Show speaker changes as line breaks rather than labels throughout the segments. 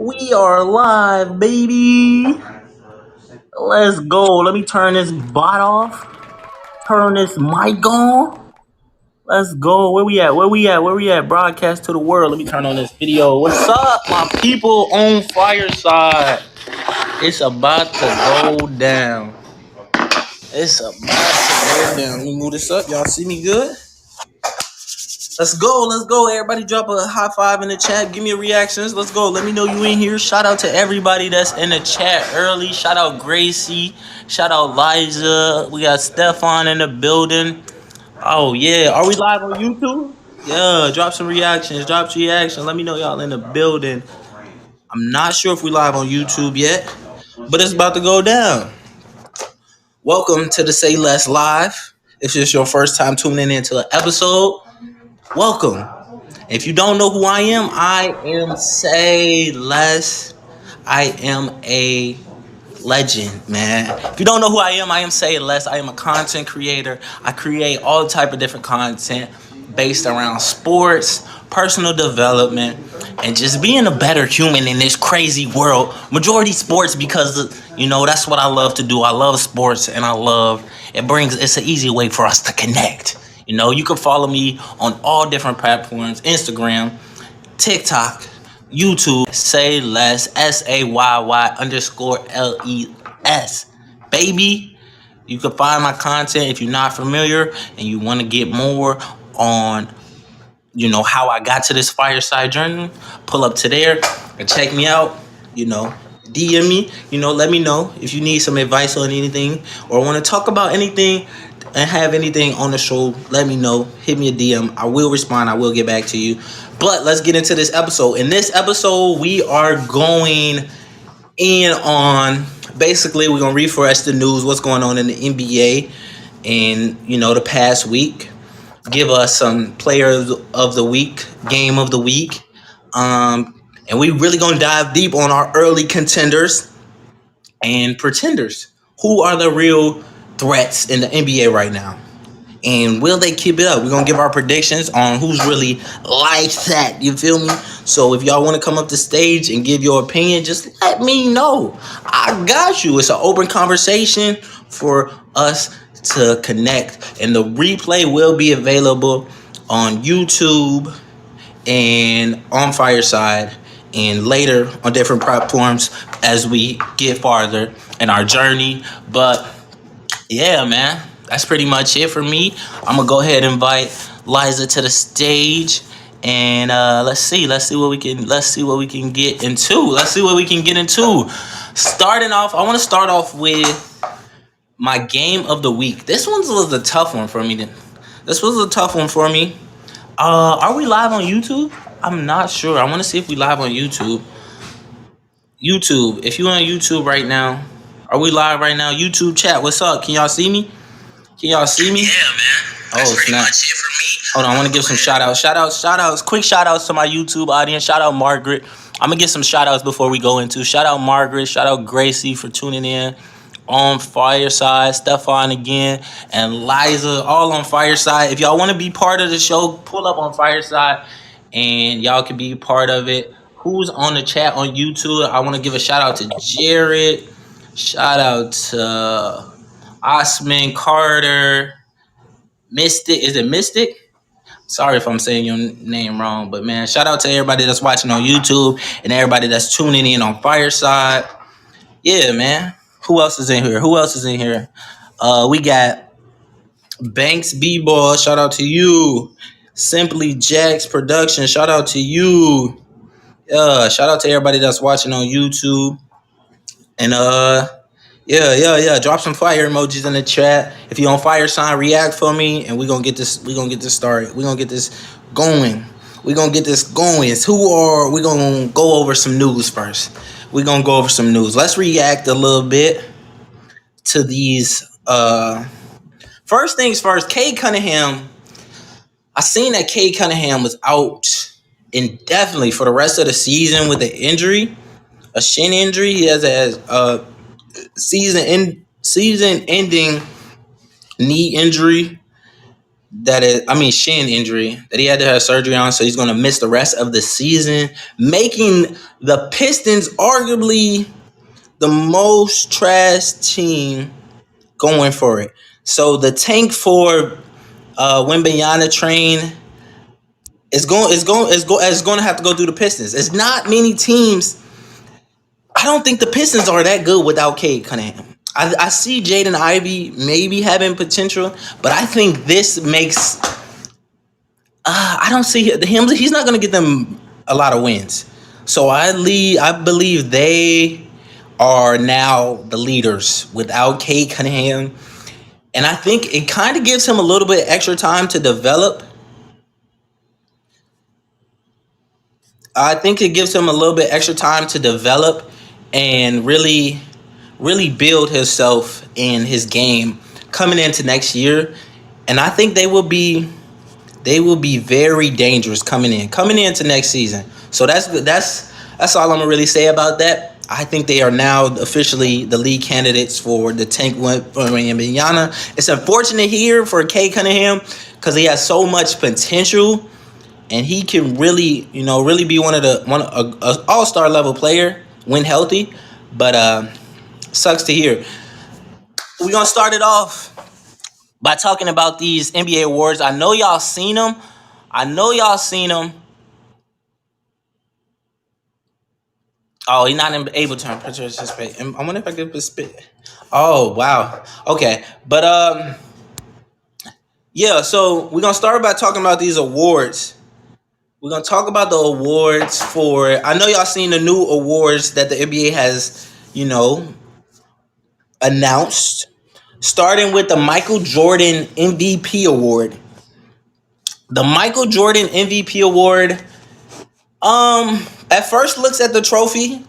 We are live, baby. Let's go. Let me turn this bot off. Turn this mic on. Let's go. Where we at? Where we at? Where we at? Broadcast to the world. Let me turn on this video. What's up, my people on Fireside? It's about to go down. It's about to go down. Let me move this up. Y'all see me good? Let's go. Let's go. Everybody drop a high five in the chat. Give me your reactions. Let's go. Let me know you in here. Shout out to everybody that's in the chat early. Shout out Gracie. Shout out Liza. We got Stefan in the building. Oh, yeah. Are we live on YouTube? Yeah. Drop some reactions. Drop some reactions. Let me know y'all in the building. I'm not sure if we live on YouTube yet, but it's about to go down. Welcome to the Say Less Live. If it's your first time tuning into an episode, welcome. If you don't know who I am Say Less. I am a legend, man. If you don't know who I am Say Less. I am a content creator. I create all type of different content based around sports, personal development, and just being a better human in this crazy world. Majority sports because that's what I love to do. I love sports and it's an easy way for us to connect. You can follow me on all different platforms: Instagram, TikTok, YouTube. Say Less, SAYY_LES. Baby, you can find my content if you're not familiar and you want to get more on how I got to this fireside journey. Pull up to there and check me out. DM me. Let me know if you need some advice on anything or want to talk about anything and have anything on the show. Let me know. Hit me a DM. I will respond. I will get back to you. But let's get into this episode. In this episode, we are going in on, basically, we're going to refresh the news, what's going on in the NBA in the past week. Give us some players of the week, game of the week. And we really going to dive deep on our early contenders and pretenders. Who are the real threats in the NBA right now? And will they keep it up? We're going to give our predictions on who's really like that. You feel me? So if y'all want to come up the stage and give your opinion, just let me know. I got you. It's an open conversation for us to connect. And the replay will be available on YouTube and on Fireside and later on different platforms as we get farther in our journey. But yeah, man, that's pretty much it for me. I'm gonna go ahead and invite Liza to the stage, and let's see what we can get into. Starting off, I want to start off with my game of the week. This one was a tough one for me. Are we live on YouTube? I'm not sure. I want to see if we live on YouTube. YouTube, if you're on YouTube right now, are we live right now? YouTube chat, what's up? Can y'all see me? Yeah, man. That's pretty much it for me. Hold on, I want to give some shout outs. Quick shout outs to my YouTube audience. Shout out Margaret. I'm going to get some shout outs before we go into. Shout out Margaret. Shout out Gracie for tuning in on Fireside. Stefan again. And Liza, all on Fireside. If y'all want to be part of the show, pull up on Fireside and y'all can be part of it. Who's on the chat on YouTube? I want to give a shout out to Jared. Shout out to Osman Carter. Mystic. Is it Mystic? Sorry if I'm saying your name wrong, but man, shout out to everybody that's watching on YouTube and everybody that's tuning in on Fireside. Yeah, man. Who else is in here? We got Banks B-Ball. Shout out to you. Simply Jax Production. Shout out to you. Shout out to everybody that's watching on YouTube. And yeah. Drop some fire emojis in the chat. If you on fire sign, react for me, and we're gonna get this started. We're gonna get this going. We're gonna go over some news first. Let's react a little bit to these. First things first, Cade Cunningham. I seen that Cade Cunningham was out indefinitely for the rest of the season with an injury, a shin injury. He has a season-ending knee injury. that is, I mean, shin injury that he had to have surgery on, so he's going to miss the rest of the season, making the Pistons arguably the most trash team going for it. So the tank for Wembanyama train is going to have to go through the Pistons. It's not many teams. I don't think the Pistons are that good without Cade Cunningham. I see Jaden Ivey maybe having potential, but I think this makes. I don't see him. He's not going to get them a lot of wins. So I believe they are now the leaders without Cade Cunningham, and I think it kind of gives him a little bit extra time to develop. I think it gives him a little bit extra time to develop and really build himself in his game coming into next year. And I think they will be very dangerous coming into next season. So that's all I'm gonna really say about that. I think they are now officially the lead candidates for the tank win for Indiana. It's unfortunate here for Kay Cunningham because he has so much potential and he can really, really be a all-star level player when healthy. But sucks to hear. We're gonna start it off by talking about these NBA awards. I know y'all seen them. I know y'all seen them. Oh, he's not able to participate. I wonder if I could participate. Oh wow. Okay, but yeah. So we're gonna start by talking about these awards. We're gonna talk about the awards for. I know y'all seen the new awards that the NBA has, you know, announced. Starting with the Michael Jordan MVP award. The Michael Jordan MVP award. At first looks at the trophy,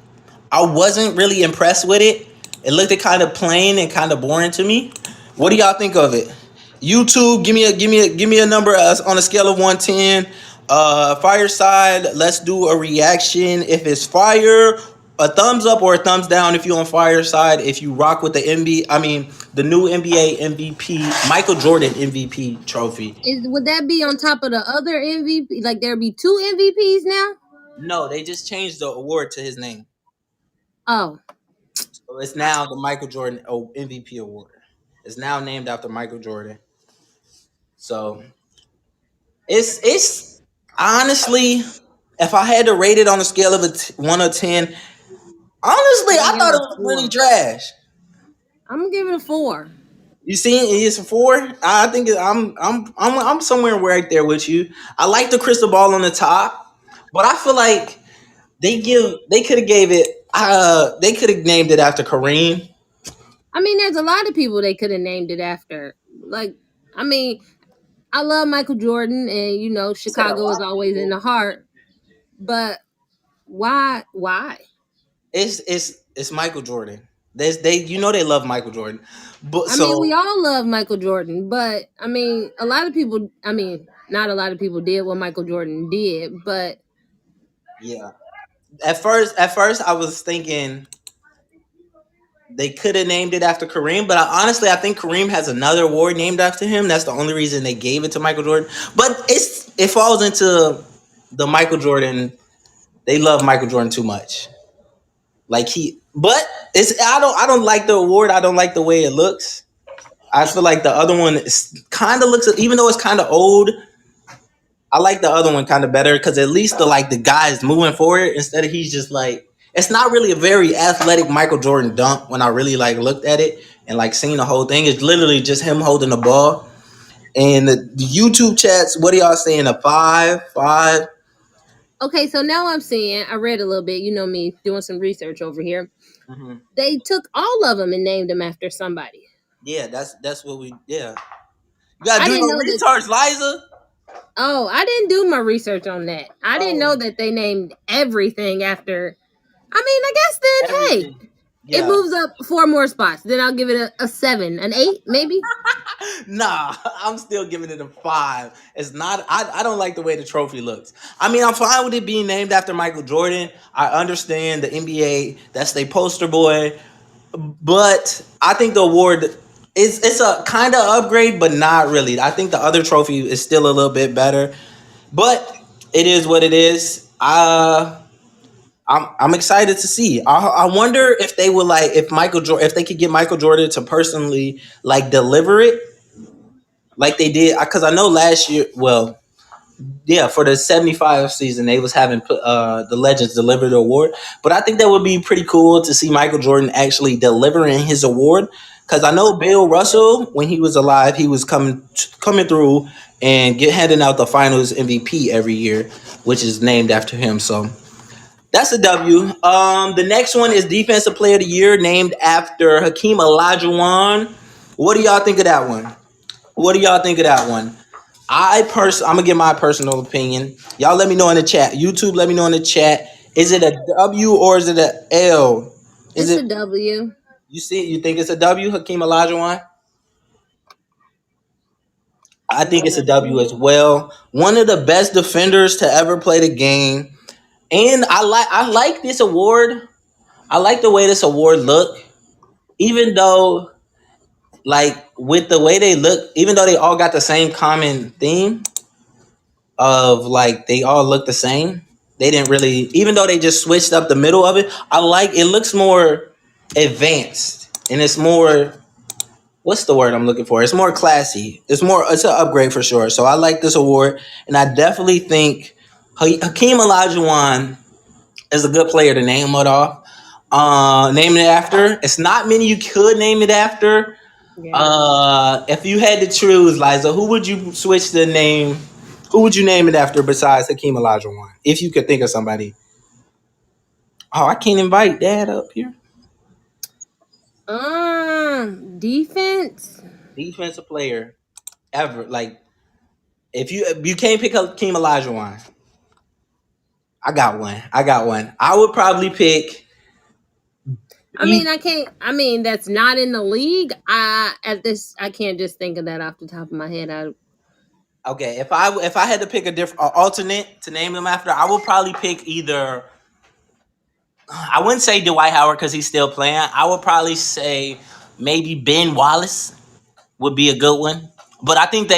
I wasn't really impressed with it. It looked kind of plain and kind of boring to me. What do y'all think of it? YouTube, give me a number on a scale of 1 to 10. Fireside, let's do a reaction. If it's fire, a thumbs up or a thumbs down if you're on Fireside. If you rock with the new NBA MVP, Michael Jordan MVP trophy.
Would that be on top of the other MVP? Like there be two MVPs now?
No, they just changed the award to his name.
Oh,
So it's now the Michael Jordan MVP award. It's now named after Michael Jordan. So it's honestly, if I had to rate it on a scale of 1 to 10, honestly,
I'm
I
gonna give
thought
it
it
a
was really
4.
trash.
I'm gonna give it a 4.
You see, it's a 4. I think I'm somewhere right there with you. I like the crystal ball on the top, but I feel like they could have gave it. They could have named it after Kareem.
I mean, there's a lot of people they could have named it after. Like, I mean, I love Michael Jordan, and
Said a
Chicago is
lot of
always in
people.
the heart. But why? Why?
It's Michael Jordan. They love Michael Jordan, but
I mean, we
so
all love Michael Jordan, but I mean, a lot of people. I mean, not a lot of people did what Michael Jordan did, but
yeah. At first, I was thinking they could have named it after Kareem, but honestly, I think Kareem has another award named after him. That's the only reason they gave it to Michael Jordan. But it falls into the Michael Jordan. They love Michael Jordan too much. But I don't like the award. I don't like the way it looks. I feel like the other one kind of looks, even though it's kind of old. I like the other one kind of better because at least the guy is moving forward instead of he's just like it's not really a very athletic Michael Jordan dunk when I really looked at it and seen the whole thing. It's literally just him holding the ball. And the YouTube chats, what are y'all saying? A 5?
okay. So now I'm seeing. I read a little bit. You know me doing some research over here.
Mm-hmm.
They took all of them and named them after somebody.
Yeah, that's what we. Yeah, you gotta
I
do
didn't
your
know that.
research, Liza.
Oh, I didn't do my research on that. I didn't know
Oh,
that they named everything after. I mean, I guess then,
everything.
hey, it
Yeah.
moves up 4 more spots. Then I'll give it a 7, an 8, maybe.
Nah, I'm still giving it a 5. It's not. I don't like the way the trophy looks. I mean, I'm fine with it being named after Michael Jordan. I understand the NBA. That's their poster boy. But I think the award. it's a kind of upgrade, but not really. I think the other trophy is still a little bit better, but it is what it is. I'm excited to see. I wonder if they would like if Michael Jordan if they could get Michael Jordan to personally like deliver it like they did because I know last year. Well, yeah, for the 75 season, they was having the legends deliver the award. But I think that would be pretty cool to see Michael Jordan actually delivering his award. Because I know Bill Russell, when he was alive, he was coming through and handing out the Finals MVP every year, which is named after him. So that's a W. The next one is Defensive Player of the Year, named after Hakeem Olajuwon. What do y'all think of that one? What do y'all think of that one? I'm gonna give my personal opinion. Y'all let me know in the chat. YouTube, let me know in the chat. Is it a W or is it a L? Is
It's
it
a W.
you see you think it's a W, Hakeem Olajuwon? I think it's a W as well. One of the best defenders to ever play the game. And I like this award. I like the way this award look. Even though like with the way they look, even though they all got the same common theme, of like they all look the same. They didn't really, even though they just switched up the middle of it. I like it looks more advanced and it's more. What's the word I'm looking for? It's more classy. It's an upgrade for sure. So I like this award, and I definitely think Hakeem Olajuwon is a good player to name it off. Name it after. It's not many you could name it after.
Yeah.
If you had to choose, Liza, who would you switch the name? Who would you name it after besides Hakeem Olajuwon? If you could think of somebody. Oh, I can't invite Dad up here.
Defense.
Defensive player ever. Like if you can't pick up Hakeem Olajuwon, I got one. I got one. I would probably pick.
I mean, I can't. I mean, that's not in the league. I can't just think of that off the top of my head.
Okay, if I had to pick a different alternate to name him after, I would probably pick either. I wouldn't say Dwight Howard because he's still playing. I would probably say maybe Ben Wallace would be a good one. But I think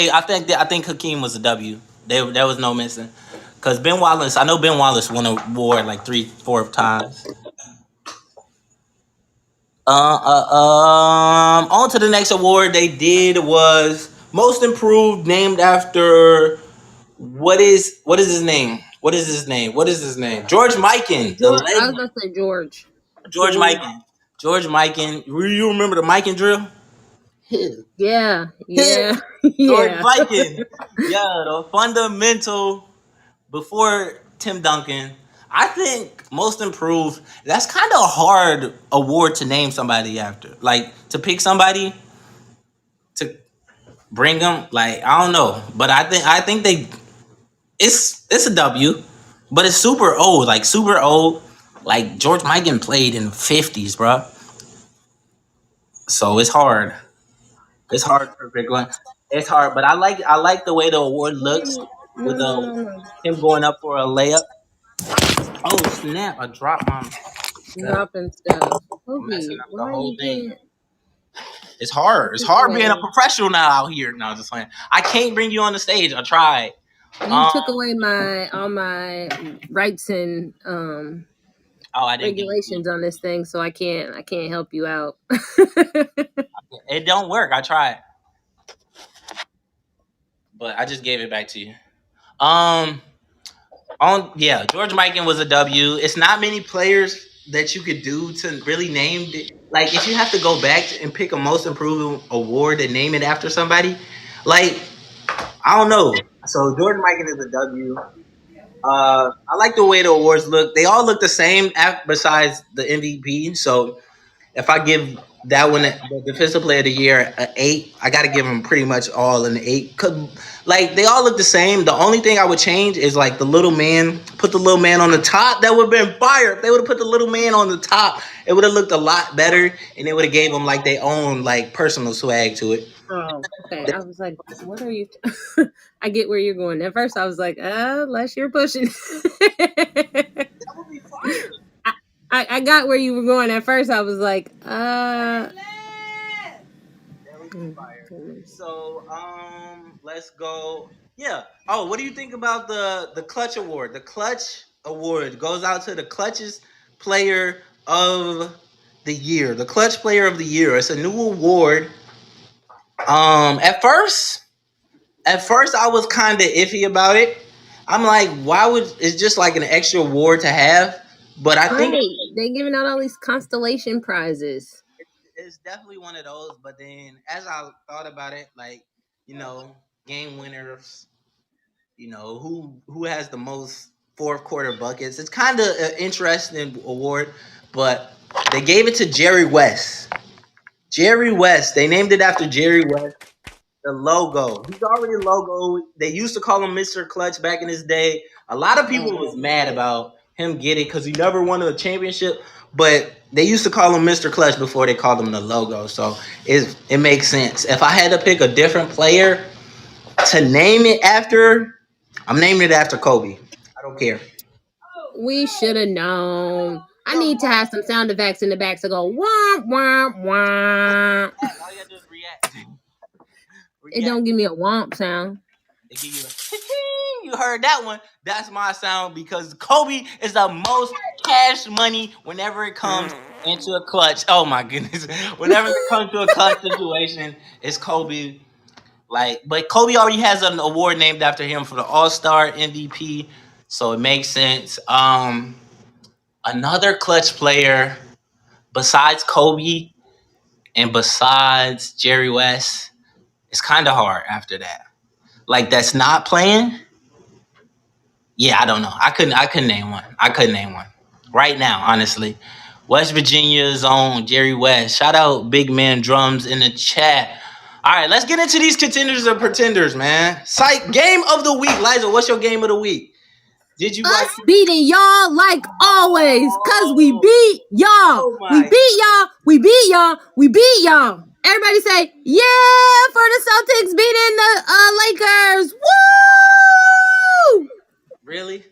Hakeem was a W. There was no missing. Cause Ben Wallace, I know Ben Wallace won an award like 3, 4 times. On to the next award they did was most improved, named after what is his name? What is his name? What is his name? George Mikan, the
George. I was
legend.
gonna say George.
George Mikan. George Mikan. You remember the Mikan drill? His.
Yeah.
His.
Yeah.
George
Yeah.
Mikan. Yeah, the fundamental before Tim Duncan. I think most improved. That's kind of a hard award to name somebody after. Like to pick somebody to bring them. Like I don't know, but I think they it's a W, but it's super old. Like super old. Like George Mikan played in the 50s, bro. So it's hard. It's hard to pick one. It's hard, but I like the way the award looks with
No.
him going up for a layup. Oh snap! I dropped my stuff.
Dropping stuff.
I'm messing
Kobe,
up the
why
whole
you
thing.
can't?
It's hard.
You
It's
took
hard being a
away.
professional now out here. No, just playing. I can't bring you on the stage. I tried.
You
Um.
took away my all my rights and
Oh, I didn't give it to you.
regulations on this thing, so I can't help you out.
It don't work. I tried, but I just gave it back to you. Um. On yeah, George Mikan was a W. It's not many players that you could do to really name it. Like if you have to go back and pick a most improved award and name it after somebody, like I don't know. So Jordan Mikan is a W. I like the way the awards look. They all look the same, besides the MVP. So if I give that one the defensive player of the year an 8, I got to give them pretty much all an 8. Cause like they all look the same. The only thing I would change is like the little man. Put the little man on the top. That would have been fire. If they would have put the little man on the top, it would have looked a lot better, and it would have gave them like their own like personal swag to it.
Oh, okay. I was like, what are you? I get where you're going. At first, I was like, unless you're pushing.
That would be fire.
I, I got where you were going. At first, I was like, Goodness.
So let's go. Yeah. Oh, what do you think about the clutch award? The clutch award goes out to the clutchest player of the year. The clutch player of the year. It's a new award. At first I was kind of iffy about it. I'm like, why would it's just like an extra award to have? But I think
Right. They giving out all these constellation prizes.
it's definitely one of those. But then as I thought about it, like, you know, game winners, who has the most fourth quarter buckets. It's kind of an interesting award, but they gave it to Jerry West. Jerry West. They named it after Jerry West. The logo. He's already a logo. They used to call him Mr. Clutch back in his day. A lot of people was mad about him getting because he never won a championship. But they used to call him Mr. Clutch before they called him the logo. So it makes sense. If I had to pick a different player to name it after, I'm naming it after Kobe. I don't care.
We should have known. I need to have some sound effects in the back to go wah wah wah.
All you gotta do is react.
It
React.
don't give me a womp sound.
They give you a, you heard that one. That's my sound because Kobe is the most cash money whenever it comes into a clutch. Oh my goodness. Whenever it comes to a clutch situation, it's Kobe. Like, but Kobe already has an award named after him for the All-Star MVP. So it makes sense. Another clutch player besides Kobe and besides Jerry West, it's kind of hard after that. Like that's not playing. Yeah, I don't know. I couldn't name one. I couldn't name one right now, honestly. West Virginia's own Jerry West. Shout out Big Man Drums in the chat. All right, let's get into these contenders or pretenders, man. Psych game of the week, Liza. What's your game of the week? Did you watch?
Us beating y'all like always, cause we
Oh,
beat y'all.
oh
We
my!
beat y'all. We beat y'all. We beat y'all. Everybody say yeah for the Celtics beating the Lakers. Woo!
Really?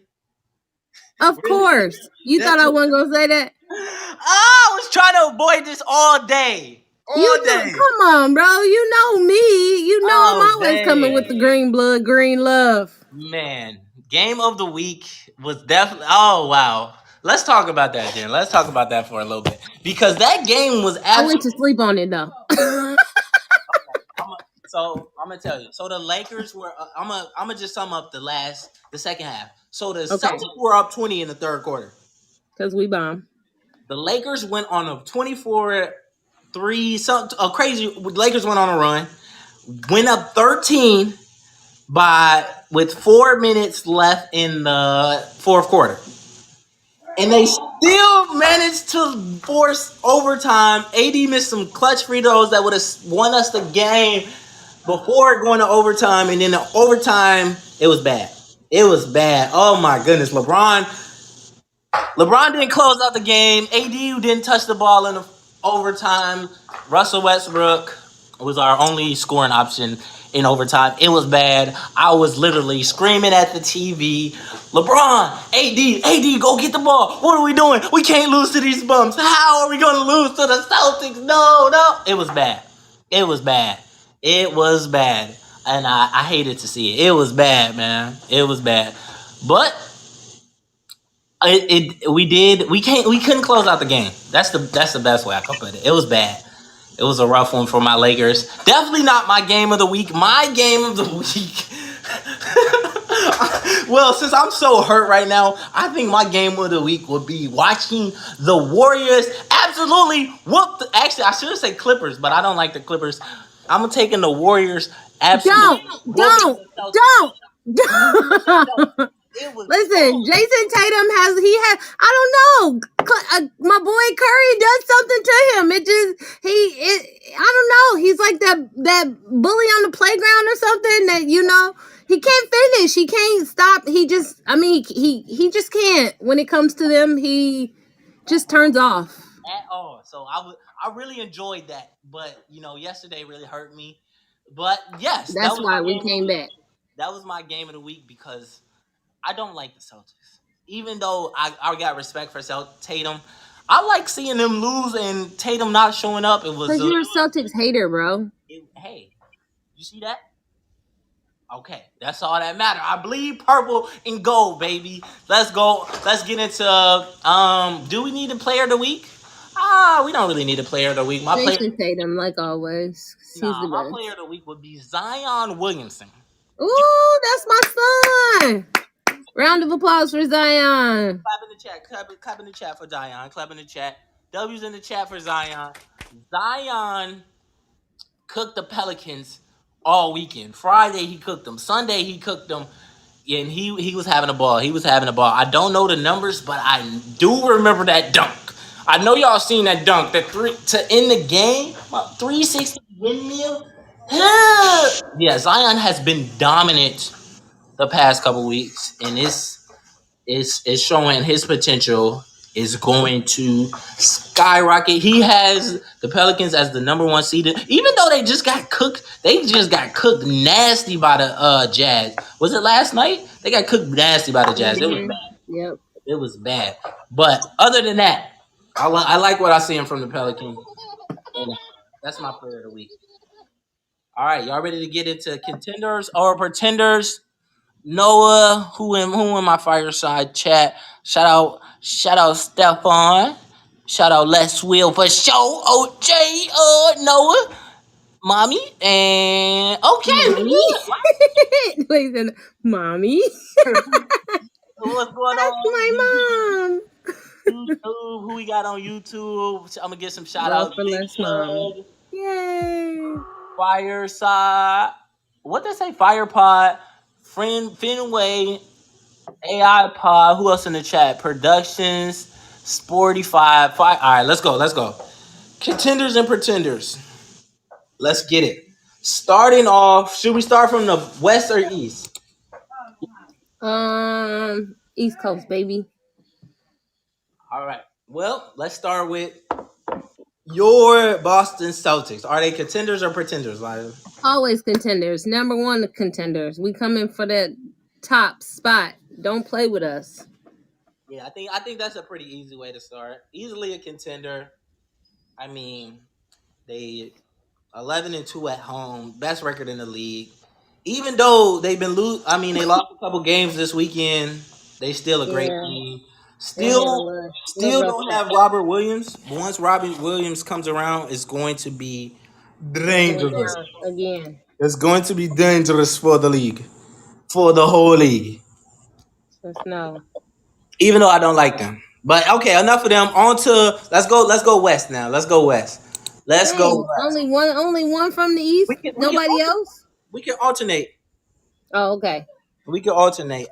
Of
Really?
course. You thought
That's
I wasn't gonna say that?
I was trying to avoid this all day.
You
All
know,
day.
come on, bro. You know me. You know
Oh
I'm always coming with the
dang.
green blood, green love.
Man, game of the week was definitely. Oh wow, let's talk about that then. Let's talk about that for a little bit because that game was
I went to
absolutely.
sleep on it though.
So I'm gonna tell you. So the Lakers were. I'm gonna just sum up the second half. So the
Okay,
Celtics were up 20 in the third quarter.
because we bomb.
The Lakers went on a 24-3. Some a crazy. Lakers went on a run. Went up 13 by with 4 minutes left in the fourth quarter. And they still managed to force overtime. AD missed some clutch free throws that would have won us the game before going to overtime. And then the overtime, it was bad. It was bad. Oh my goodness. LeBron didn't close out the game. AD didn't touch the ball in the overtime. Russell Westbrook was our only scoring option in overtime. It was bad. I was literally screaming at the TV, LeBron, AD, go get the ball. What are we doing? We can't lose to these bums. How are we going to lose to the Celtics? No, no. It was bad. It was bad. It was bad. And I hated to see it. It was bad, man. It was bad. But we couldn't close out the game. That's the best way I could put it. It was bad. It was a rough one for my Lakers. Definitely not my game of the week. My game of the week. Well, since I'm so hurt right now, I think my game of the week would be watching the Warriors absolutely whoop. Actually, I should say Clippers, but I don't like the Clippers. I'm taking the Warriors absolutely
Don't,
whooping
don't,
the Celtics.
don't, don't.
It was
Listen, Jason Tatum I don't know. My boy Curry does something to him. I don't know. He's like that bully on the playground or something that, he can't finish. He can't stop. He just can't. When it comes to them, he just turns off.
at all. So I really enjoyed that, but yesterday really hurt me. But yes, that
That's
was my
why we
game of the
came
week.
back.
That was my game of the week because I don't like the Celtics. Even though I got respect for Tatum, I like seeing them lose and Tatum not showing up. It was
Because you're a Celtics hater, bro.
Hey, you see that? Okay, that's all that matter. I bleed purple and gold, baby. Let's go. Let's get into do we need a player of the week? We don't really need a player of the week.
Jason Tatum, like always. He's the
My
best.
player of the week would be Zion Williamson.
Ooh, that's my son. Round of applause for Zion.
Clap in the chat. Clap in the chat for Zion. Clap in the chat. W's in the chat for Zion. Zion cooked the Pelicans all weekend. Friday he cooked them. Sunday he cooked them. Yeah, and he was having a ball. He was having a ball. I don't know the numbers, but I do remember that dunk. I know y'all seen that dunk. That three to end the game. 360 windmill. Yeah, Zion has been dominant the past couple weeks, and it's showing his potential is going to skyrocket. He has the Pelicans as the number one seed, even though they just got cooked. They just got cooked nasty by the Jazz. Was it last night? They got cooked nasty by the Jazz. It was
Mm-hmm.
bad.
Yep.
It was bad. But other than that, I like what I see from the Pelicans. And that's my player of the week. All right, y'all ready to get into contenders or pretenders? Noah, who in my fireside chat. Shout out Stephon. Shout out Les Will for show. OJ, Noah, mommy, and okay, we
Mommy.
good.
Listen, mommy.
What's going
That's
on?
my mom.
YouTube, who we got on YouTube? I'm gonna get some shout
Love
outs.
for
Big
Les mom.
Shug,
Yay.
Fireside. What they say? Firepod, Friend Fenway, AI Pod. Who else in the chat? Productions, Sporty5. All right, let's go. Let's go. Contenders and pretenders. Let's get it. Starting off, should we start from the west or east?
East Coast, baby.
All right. Well, let's start with your Boston Celtics. Are they contenders or pretenders, Lila?
Always contenders. Number one contenders. We coming for that top spot. Don't play with us.
Yeah, I think that's a pretty easy way to start. Easily a contender. I mean, they 11-2 at home, best record in the league. Even though they've been they lost a couple games this weekend. They still a great
Yeah,
team.
they had a
Still,
little
still
rough
don't
start.
have Robert Williams. But once Robert Williams comes around, it's going to be
It's going
dangerous.
down again.
It's going to be dangerous for the league, for the whole league.
Just no.
Even though I don't like them, but okay, enough of them. On to let's go. Let's go west now. Let's go west. Let's go
Dang,
west.
only one from the east. Nobody else.
We can alternate.
Oh, okay.
We can alternate.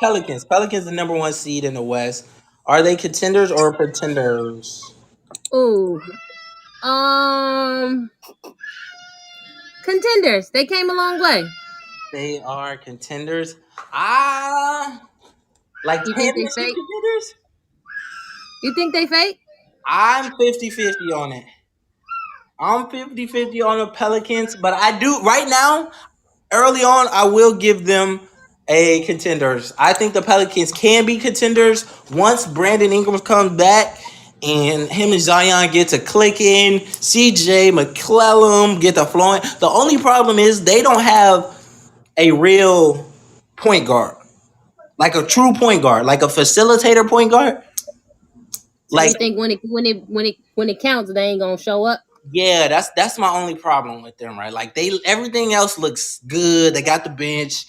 Pelicans. Pelicans the number one seed in the West. Are they contenders or pretenders?
Ooh. Um, Contenders. They came a long way.
They are contenders. Ah, like
You think they
championship
fake?
contenders?
You think they fake?
I'm 50-50 on it. I'm 50-50 on the Pelicans, but I do right now, early on, I will give them a contenders. I think the Pelicans can be contenders once Brandon Ingram comes back and him and Zion get to clicking. CJ McClellan get to flowing. The only problem is they don't have a real point guard, like a true point guard, like a facilitator point guard.
So
Like
you think when it counts, they ain't gonna show up?
yeah, that's my only problem with them, right? Like they everything else looks good. They got the bench,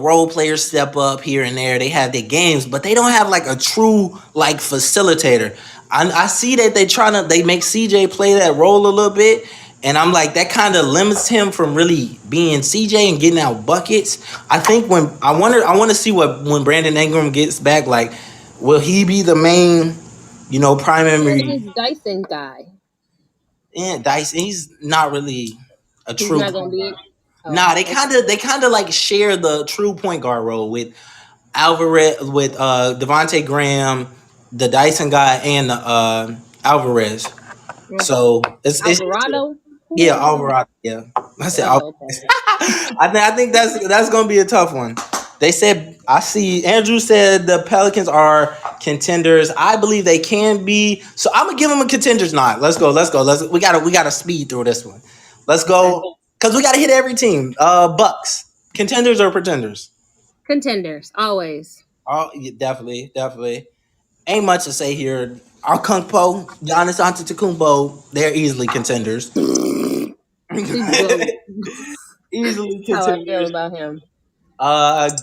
role players step up here and there. They have their games, but they don't have like a true like facilitator. I see that they make CJ play that role a little bit, and I'm like that kind of limits him from really being CJ and getting out buckets. I think when I want to see what when Brandon Ingram gets back, like will he be the main,
And
primary.
this Dyson guy,
Yeah, Dice. He's not really a
he's
true
not
point
gonna be
guard.
it. Oh,
Nah, they
okay.
kind of like share the true point guard role with Alvarez, with Devontae Graham, the Dyson guy, and Alvarez. So it's
Alvarado. Who
yeah,
Alvarado?
Alvarado. Yeah, I said
Oh, okay.
Alvarez. I think that's gonna be a tough one. They said I see. Andrew said the Pelicans are contenders. I believe they can be. So I'm gonna give them a contenders nod. Let's go. Let's go. We gotta speed through this one. Let's
Okay.
go because we gotta hit every team. Bucks contenders or pretenders?
Contenders, always.
Oh, yeah, definitely, definitely. Ain't much to say here. Our Kung Po, Giannis Antetokounmpo, they're easily contenders.
He's the GOAT.
Easily
That's how I feel
contenders.
about him.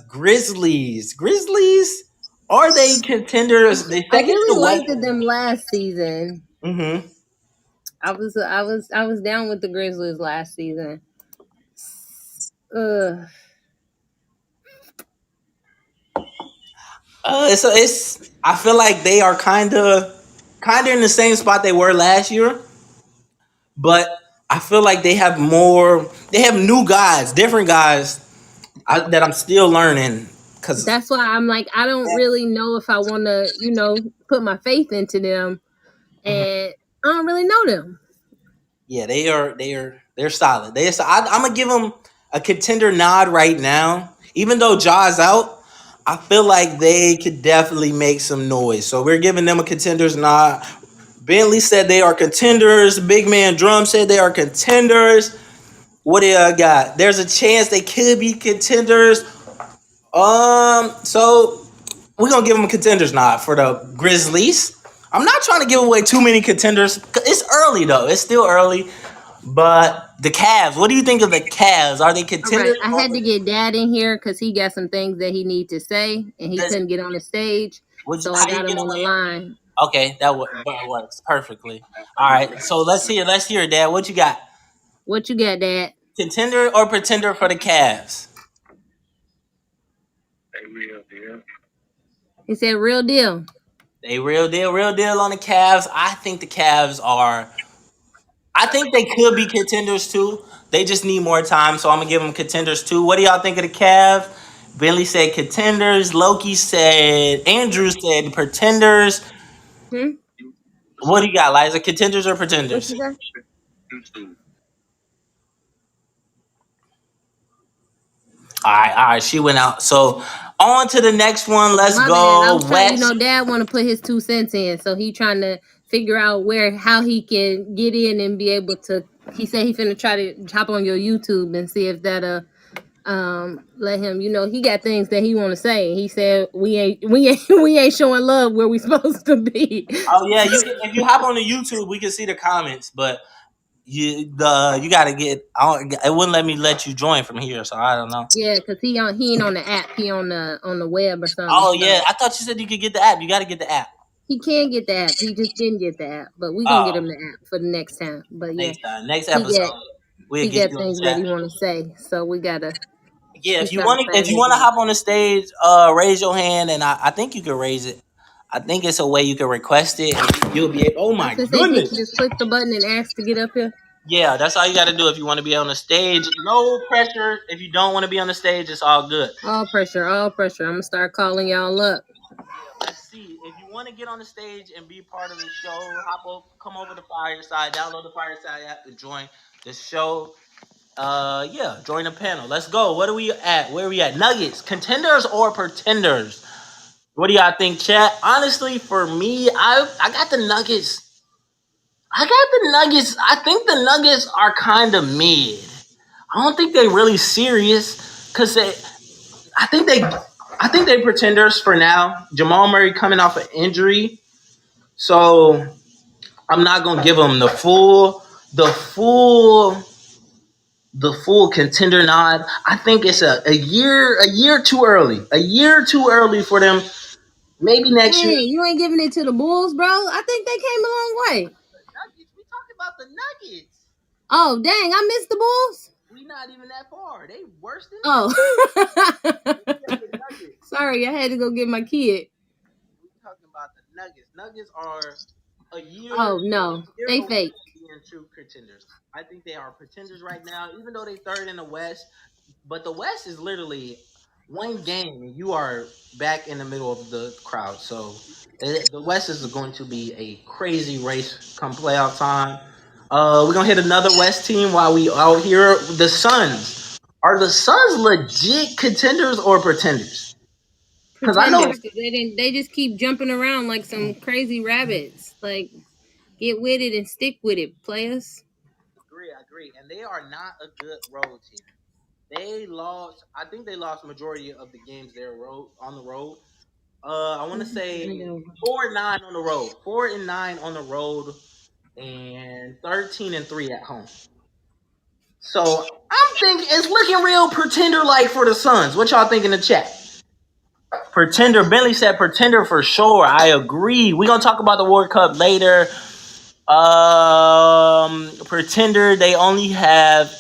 Grizzlies. Grizzlies. Are they contenders? They
I
second in
really
the West.
liked them last season.
Mm-hmm.
I was down with the Grizzlies last season. Ugh.
It's. I feel like they are kind of in the same spot they were last year, but I feel like they have more. They have new guys, different guys that I'm still learning. Cause
That's why I'm like, I don't really know if I want to, put my faith into them,
Mhm.
and I don't really know them.
Yeah, they're solid. I'm gonna give them a contender nod right now. Even though Jaw's out, I feel like they could definitely make some noise. So we're giving them a contenders nod. Bentley said they are contenders. Big Man Drum said they are contenders. What do you got? There's a chance they could be contenders. So we're gonna give them a contenders nod for the Grizzlies. I'm not trying to give away too many contenders. It's early though. It's still early. But the Cavs, what do you think of the Cavs? Are they
All right,
contenders
I
or
had to get Dad in here because he got some things that he need to say, and he
does
couldn't get on the stage, so I
how you
got
get
him on
on
the
here?
line.
Okay, that works perfectly. All right, so let's hear, Dad. What you got?
What you got, Dad?
Contender or pretender for the Cavs?
He said, "Real deal."
They real deal on the Cavs. I think the Cavs are. I think they could be contenders too. They just need more time, so I'm gonna give them contenders too. What do y'all think of the Cavs? Billy said contenders. Loki said. Andrew said pretenders.
Hmm?
What do you got, Liza? Contenders or
What
pretenders?
you say?
All right. She went out. So on to the next one. Let's
My bad. I
go
was trying,
West.
Dad want to put his 2 cents in, so he trying to figure out how he can get in and be able to. He said he finna try to hop on your YouTube and see if that'll let him. He got things that he want to say. He said we ain't showing love where we supposed to be.
Oh yeah, if you hop on the YouTube, we can see the comments, but you gotta get. It wouldn't let me let you join from here, so I don't know.
Yeah, cause he ain't on the app. He on the web or something.
Oh
So
yeah, I thought you said you could get the app. You got to get the app.
he can get the app. He just didn't get the app, but we gonna get
Oh,
him the app for the next time. But yeah,
next time, next
he
episode,
got
we'll
he
get
got
you on
things
the
that
chat.
he want to say. So we gotta.
Yeah,
He's
if you
trying to
want to, if
find
you
his
want to
mic.
hop on the stage, raise your hand, and I think you can raise it. I think it's a way you can request it. And you'll be able. Oh
I was
my
gonna say, can
goodness.
you just click the button and ask to get up here?
Yeah, that's all you got to do if you want to be on the stage. No pressure. If you don't want to be on the stage, it's all good.
All pressure, all pressure. I'm gonna start calling y'all up.
Yeah, let's see. If you want to get on the stage and be part of the show, come over to Fireside, download the Fireside app and join the show. Yeah, join the panel. Let's go. What are we at? Where are we at? Nuggets, contenders or pretenders? What do y'all think, chat? Honestly, for me, I got the Nuggets. I got the Nuggets. I think the Nuggets are kind of mid. I don't think they really serious because I think they, I think they pretenders for now. Jamal Murray coming off an injury, so I'm not gonna give them the full, the full contender nod. I think it's a year too early, for them. Maybe next year.
Hey, you ain't giving it to the Bulls, bro. I think they came a long way.
Nuggets. We talking about the Nuggets.
Oh dang, I missed the Bulls.
We not even that far. They worse than
Oh,
we said the Nuggets.
sorry, I had to go get my kid.
We talking about the Nuggets. Nuggets are
Oh no,
a year
they
away
fake.
from being true contenders. I think they are pretenders right now, even though they third in the West. But the West is literally one game, and you are back in the middle of the crowd. So the West is going to be a crazy race come playoff time. We're gonna hit another West team while we out here. The Suns. Are the Suns legit contenders or pretenders? Because I know
Pretenders, because they just keep jumping around like some crazy rabbits. Like, get with it and stick with it, players.
I agree, and they are not a good road team. They lost. I think they lost majority of the games they road on the road. I want to say
I know.
4-9 on the road, 4-9 on the road, and 13-3 at home. So I'm thinking it's looking real pretender like for the Suns. What y'all think in the chat? Pretender. Bentley said pretender for sure. I agree. We're gonna talk about the World Cup later. Pretender. They only have.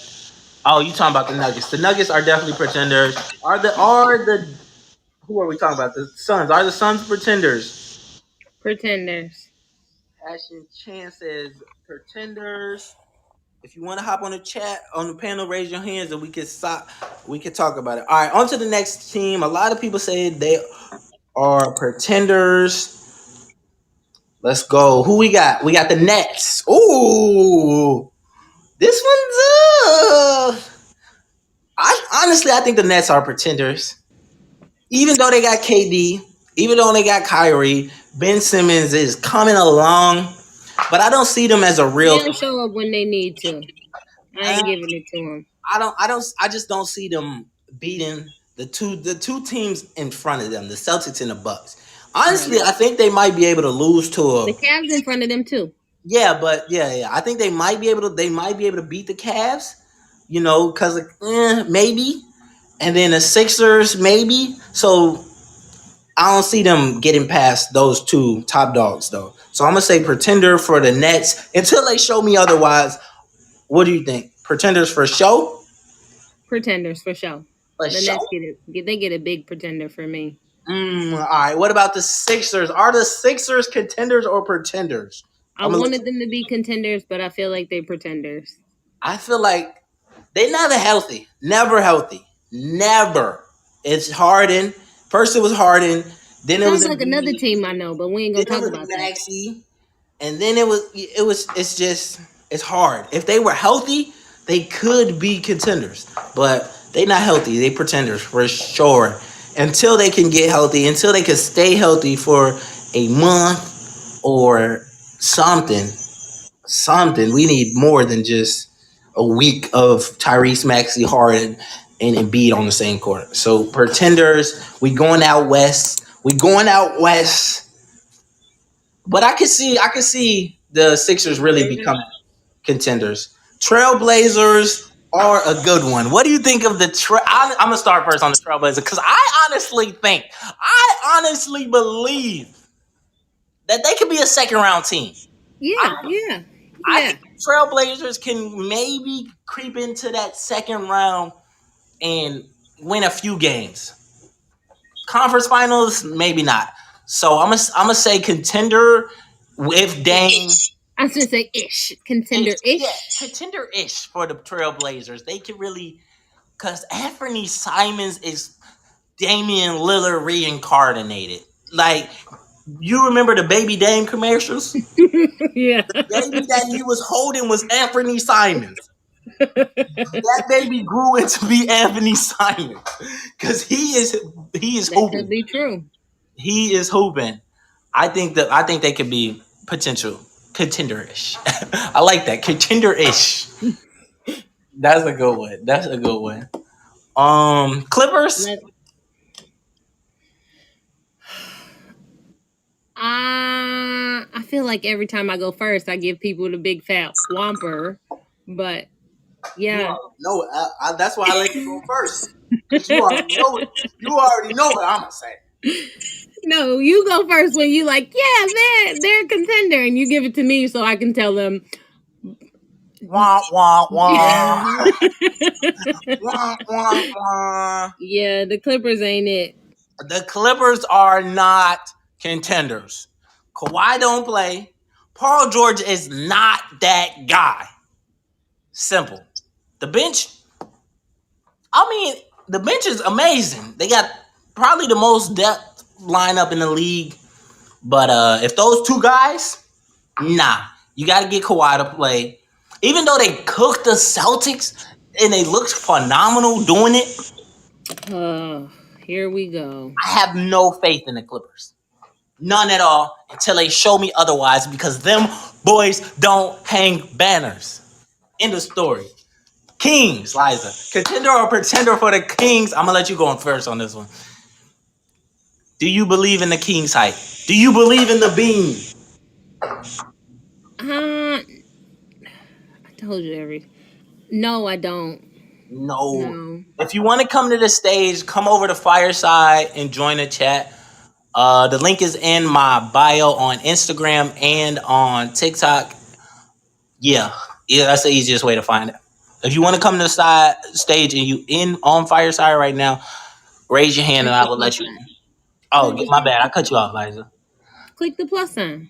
Oh, you talking about the Nuggets? The Nuggets are definitely pretenders. Are the who are we talking about? The Suns. Are the Suns pretenders?
Pretenders.
Passion Chance says pretenders. If you want to hop on the chat on the panel, raise your hands and we can stop. We can talk about it. All right, on to the next team. A lot of people say they are pretenders. Let's go. Who we got? We got the Nets. Ooh, this one's. I think the Nets are pretenders. Even though they got KD, even though they got Kyrie, Ben Simmons is coming along, but I don't see them as a real.
They'll show up when they need to. I ain't giving it to them.
I just don't see them beating the two teams in front of them, the Celtics and the Bucks. Honestly,
Right.
I think they might be able to lose to
The Cavs in front of them too.
yeah, but yeah. I think they might be able to beat the Cavs, because maybe, and then the Sixers maybe. So I don't see them getting past those two top dogs though. So I'm gonna say pretender for the Nets until they show me otherwise. What do you think? Pretenders for show?
Pretenders for sure.
For
The
show?
Nets they get a big pretender for me.
All right. What about the Sixers? Are the Sixers contenders or pretenders?
I
I'm gonna.
wanted them to be contenders, but I feel like they're pretenders.
I feel like they never healthy. Never healthy. Never. It's Harden. First it was Harden. Then it was
Sounds like another
Embiid.
team I know, but we ain't
Then
gonna
it
talk
was
about that.
Maxey. And then it's just it's hard. If they were healthy, they could be contenders, but they not healthy. They pretenders for sure. Until they can get healthy, until they can stay healthy for a month or something, we need more than just a week of Tyrese Maxey, Harden, and Embiid on the same court. So pretenders, we going out west. We going out west. But I could see the Sixers really becoming contenders. Trailblazers are a good one. What do you think of the I'm gonna start first on the Trailblazers because I honestly believe that they could be a second round team.
Yeah,
I,
yeah,
I
yeah.
think Trailblazers can maybe creep into that second round and win a few games. Conference finals, maybe not. So I'm gonna say contender with Dame.
I was gonna say ish. Contender
Yeah,
ish.
contender-ish for the Trailblazers. They can really, because Anthony Simons is Damian Lillard reincarnated. Like, you remember the Baby Dame commercials?
Yeah.
Baby that he was holding was Anthony Simons. That baby grew into be Anthony Simons because he is
That could
hooping.
be true.
He is hooping. I think they could be potential contender-ish. I like that contender-ish. That's a good one. That's a good one. Clippers.
I feel like every time I go first, I give people the big fat whomper. But yeah,
No, that's why I let you go first because you already know it. You already know what I'm gonna say.
no, you go first when you like, yeah, they're a contender, and you give it to me so I can tell them.
Wah wah wah wah wah wah.
Yeah, the Clippers ain't it.
The Clippers are not contenders. Kawhi don't play. Paul George is not that guy. Simple. The bench. I mean, the bench is amazing. They got probably the most depth lineup in the league. But if those two guys, nah, you got to get Kawhi to play. Even though they cooked the Celtics and they looked phenomenal doing it,
Here we go.
I have no faith in the Clippers. None at all until they show me otherwise because them boys don't hang banners. End of story. Kings, Liza. Contender or pretender for the Kings? I'm going to let you go on first on this one. Do you believe in the Kings hype? Do you believe in the beam?
I told you every. No, I don't.
No.
No.
If you want to come to the stage, come over to Fireside and join the chat. The link is in my bio on Instagram and on TikTok. Yeah, that's the easiest way to find it. If you want to come to the stage and you in on Fireside right now, raise your hand
Click
and I
the
will
plus
let you
sign.
in.
No,
Oh,
just
my bad. I cut you off, Liza.
click the plus sign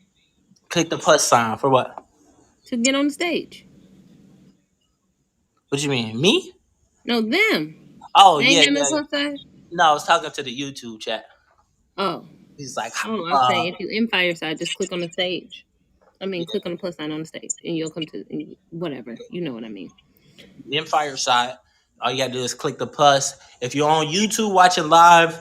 Click the plus sign for what?
to get on the stage.
What you mean? Me?
No, them.
Oh,
They ain't
yeah,
got no
yeah.
plus sign.
No, I was talking to the YouTube chat.
Oh.
He's like,
Oh, I'm saying if you in Fireside, just click on the stage. I mean, click on the plus sign on the stage, and you'll come to whatever. You know what I mean.
in Fireside. All you gotta do is click the plus. If you're on YouTube watching live,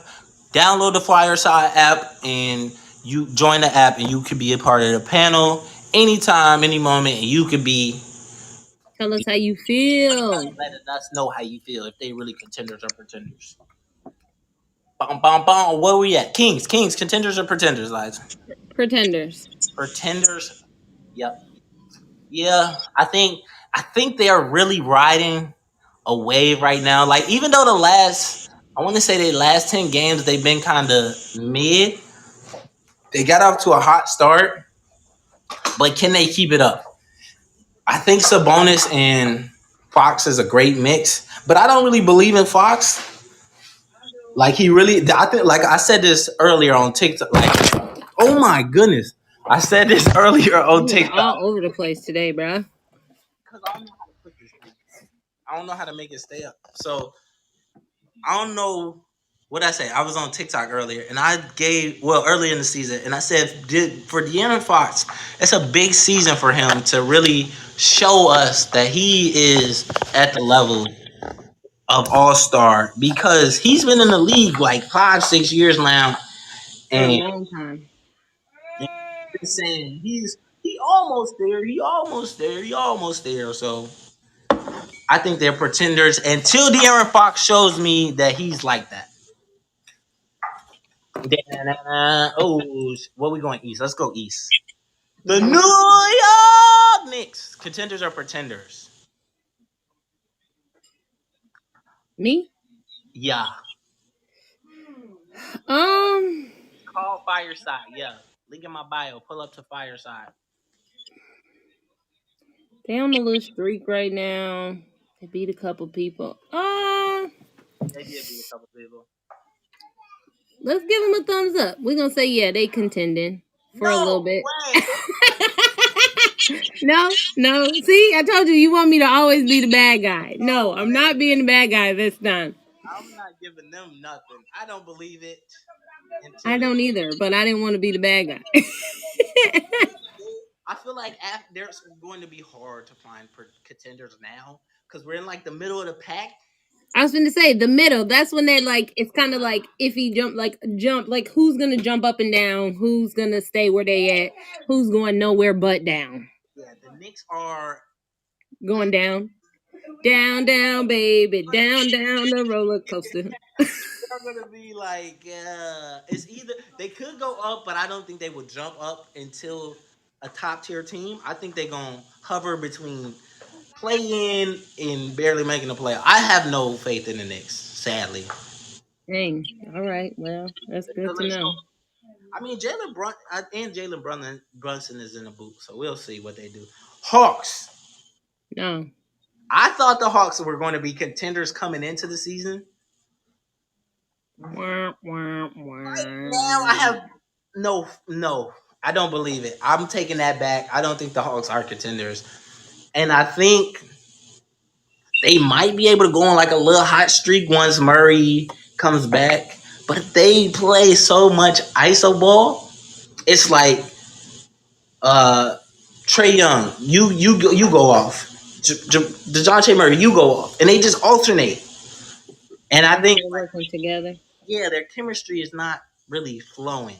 download the Fireside app and you join the app and you can be a part of the panel anytime, any moment, and you could be
Tell us how you feel.
letting us know how you feel if they really contenders or pretenders. Bom, bom, bom. Where we at? Kings, contenders or pretenders, guys?
Pretenders.
Pretenders. Yep. Yeah, I think they are really riding a wave right now. Like even though I want to say the last 10 games they've been kind of mid. They got off to a hot start, but can they keep it up? I think Sabonis and Fox is a great mix, but I don't really believe in Fox. Like he really, I think, like I said this earlier on TikTok. Like, oh my goodness, I said this earlier on
You are
TikTok
all over the place today, bruh.
because I don't know how to put this thing. I don't know how to make it stay up. So I don't know what I say. I was on TikTok earlier, and I gave early in the season, and I said for De'Aaron Fox, it's a big season for him to really show us that he is at the level of All Star because he's been in the league like 5-6 years now,
For a
and
long time.
been saying he almost there, he almost there, he almost there. So I think they're pretenders until De'Aaron Fox shows me that he's like that. Oh, what we going east? Let's go east. The New York Knicks. Contenders or pretenders?
Me?
Yeah.
Um,
Call Fireside. Yeah. Link in my bio. Pull up to Fireside.
they on a little streak right now. They beat a couple people.
They did beat a couple people.
Let's give them a thumbs up. We're gonna say yeah, they contending for a little
No
bit.
way.
No, no. See, I told you you want me to always be the bad guy. No,
No
I'm not
way.
being the bad guy this time.
I'm not giving them nothing. I don't believe it
I
until
don't either, but I didn't want to be the bad guy.
I feel like there's going to be hard to find contenders now because we're in like the middle of the pack.
I was going to say the middle. That's when they're like, it's kind of like iffy jump, like who's gonna jump up and down, who's gonna stay where they at, who's going nowhere but down,
Yeah, the Knicks are
going down, down, down, baby, down, down the roller coaster.
they're gonna be like, it's either they could go up, but I don't think they would jump up until a top tier team. I think they're gonna hover between play in and barely making a play. I have no faith in the Knicks, sadly.
Dang. All right. Well, that's good to know.
I mean, Brunson is in the boot, so we'll see what they do. Hawks.
No.
I thought the Hawks were going to be contenders coming into the season.
Wah, wah,
Right now, I
wah.
have no. I don't believe it. I'm taking that back. I don't think the Hawks are contenders, and I think they might be able to go on like a little hot streak once Murray comes back. But they play so much iso ball. It's like uh Trey Young, you go off. DeJounte Murray, you go off, and they just alternate. And I
Like
think
they're working together.
yeah, their chemistry is not really flowing.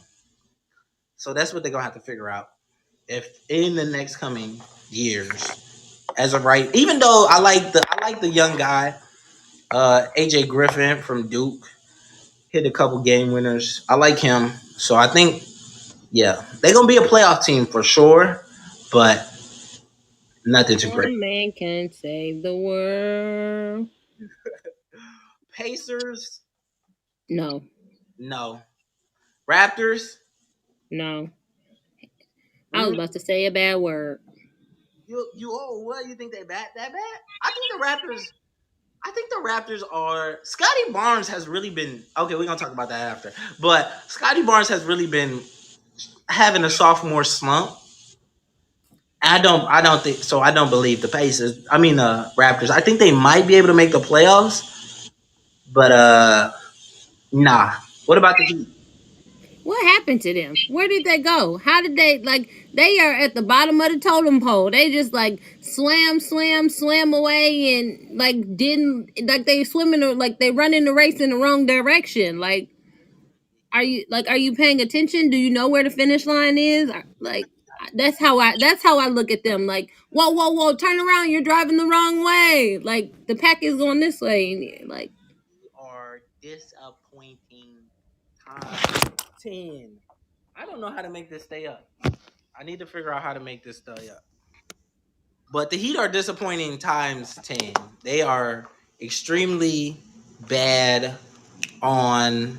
So that's what they're gonna have to figure out if in the next coming years. As of right, even though I like the young guy, AJ Griffin from Duke, hit a couple game winners. I like him, so I think yeah, they're gonna be a playoff team for sure, but nothing too crazy.
One man can save the world.
Pacers,
No,
no. Raptors,
no. I was
mm,
about to say a bad word.
you oh what you think they that bad? I think the Raptors are Scotty Barnes has really been okay. We're gonna talk about that after, but Scotty Barnes has really been having a sophomore slump. I don't think so. I don't believe the Pacers. I mean the Raptors. I think they might be able to make the playoffs, but nah. What about the Heat?
What happened to them? Where did they go? How did they like? They are at the bottom of the totem pole. They just like swam away, and like didn't like they swimming or like they running the race in the wrong direction. Like, are you paying attention? Do you know where the finish line is? Like that's how I look at them. Like, whoa, turn around! You're driving the wrong way. Like the pack is going this way. And, like,
Are disappointing times 10. I don't know how to make this stay up. I need to figure out how to make this stay up. But the Heat are disappointing times 10. They are extremely bad on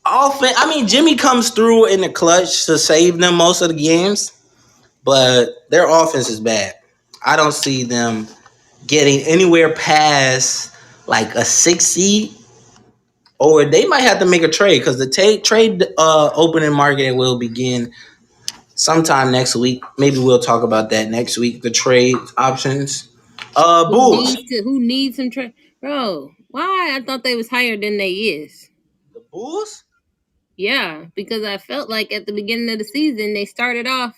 offense. I mean, Jimmy comes through in the clutch to save them most of the games, but their offense is bad. I don't see them getting anywhere past like a 6 seed, or they might have to make a trade because the trade opening market will begin sometime next week. Maybe we'll talk about that next week. The trade options. Bulls.
who needs some bro? Why? I thought they was higher than they is.
The Bulls.
Yeah, because I felt like at the beginning of the season they started off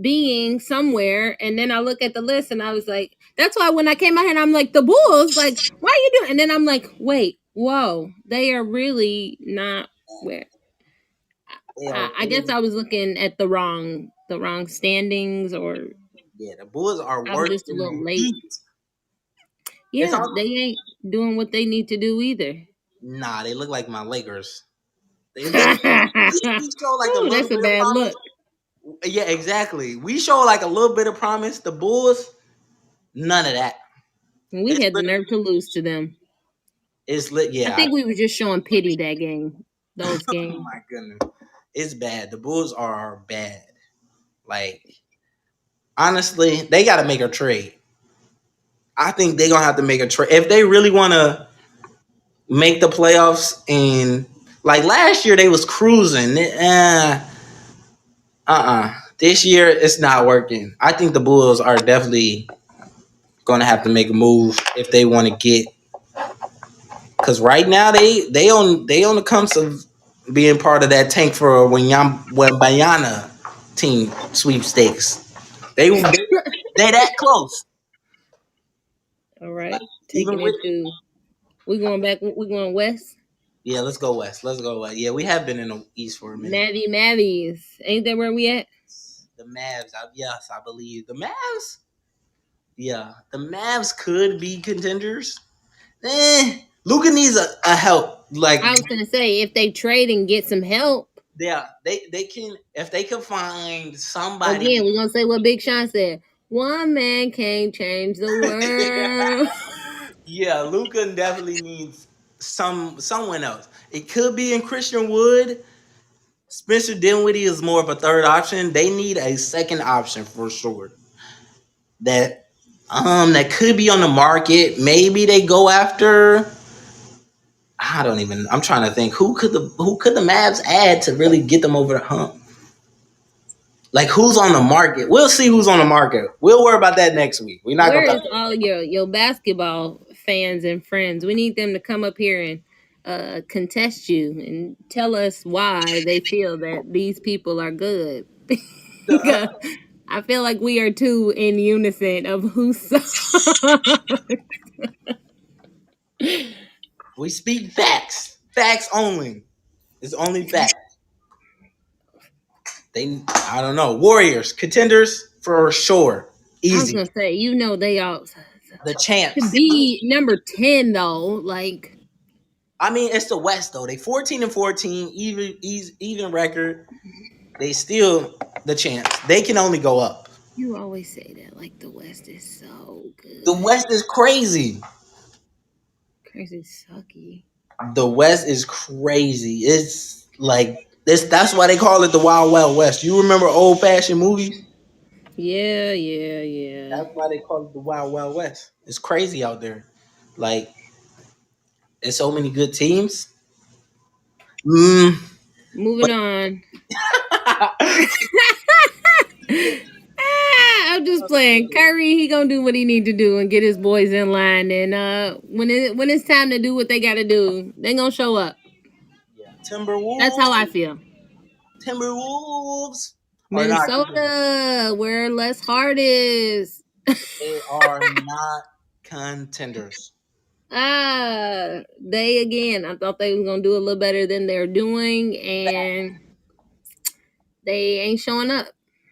being somewhere, and then I look at the list and I was like, that's why when I came out here and I'm like, the Bulls, like, why are you doing? And then I'm like, wait, whoa, they are really not where.
They are
I guess
really
I was looking at the wrong standings, or
yeah. The Bulls are
I was
worse
just a
than
little
the
late.
Heat. It's
Yeah,
all
they ain't doing what they need to do either.
nah. They look like my Lakers. They look. We show like a
Oh,
little
that's a
bit of
bad
promise.
look.
Yeah, exactly. We show like a little bit of promise. The Bulls, none of that.
We
It's
had the
literally,
nerve to lose to them.
it's lit.
I
Yeah.
think we were just showing pity that game. Those
Oh
games.
my goodness, it's bad. The Bulls are bad. Like honestly, they got to make a trade. I think they're gonna have to make a trade if they really want to make the playoffs. And like last year, they was cruising. This year, it's not working. I think the Bulls are definitely gonna have to make a move if they want to get. Because right now they on the cusp of being part of that tank for Bayana team sweepstakes. They that close.
All
Like,
right, taking
even with
it to. We going back. We going west.
yeah, let's go west. Let's go west. Yeah, we have been in the east for a minute.
Mavies. Ain't that where we at?
The Mavs, yes, I believe the Mavs. Yeah, the Mavs could be contenders. Luca needs a help. Like
I was gonna say if they trade and get some help.
yeah, they can if they can find somebody.
Again, we're gonna say what Big Sean said. One man can't change the world.
Yeah, Luca definitely needs someone else. It could be in Christian Wood. Spencer Dinwiddie is more of a third option. They need a second option for sure. That could be on the market. Maybe they go after. I don't even. I'm trying to think who could the Mavs add to really get them over the hump. Like who's on the market? We'll see who's on the market. We'll worry about that next week. We're not gonna
Where
talk.
is all your basketball fans and friends? We need them to come up here and contest you and tell us why they feel that these people are good. Because I feel like we are too in unison of who sucks.
We speak facts. Facts only. It's only facts. I don't know. Warriors, contenders for sure.
I was
Easy.
gonna say, they all
The
to
champs.
be number 10 though. Like
I mean, it's the West though. They 14-14, even record. They still the champs. They can only go up.
you always say that, like the West is so
The
good.
West is crazy.
Crazy sucky.
The West is crazy. It's like this. That's why they call it the Wild Wild West. You remember old fashioned movies?
Yeah, yeah, yeah.
That's why they call it the Wild Wild West. It's crazy out there. Like, there's so many good teams. Mm,
Moving
but
on. I'm just playing. Kyrie, he gonna do what he need to do and get his boys in line. And when it's time to do what they gotta do, they gonna show up.
yeah,
That's how I
Timberwolves.
feel.
Timberwolves are not contenders.
Minnesota, where less hard is.
They are not contenders.
They again. I thought they was gonna do a little better than they're doing, and they ain't showing up.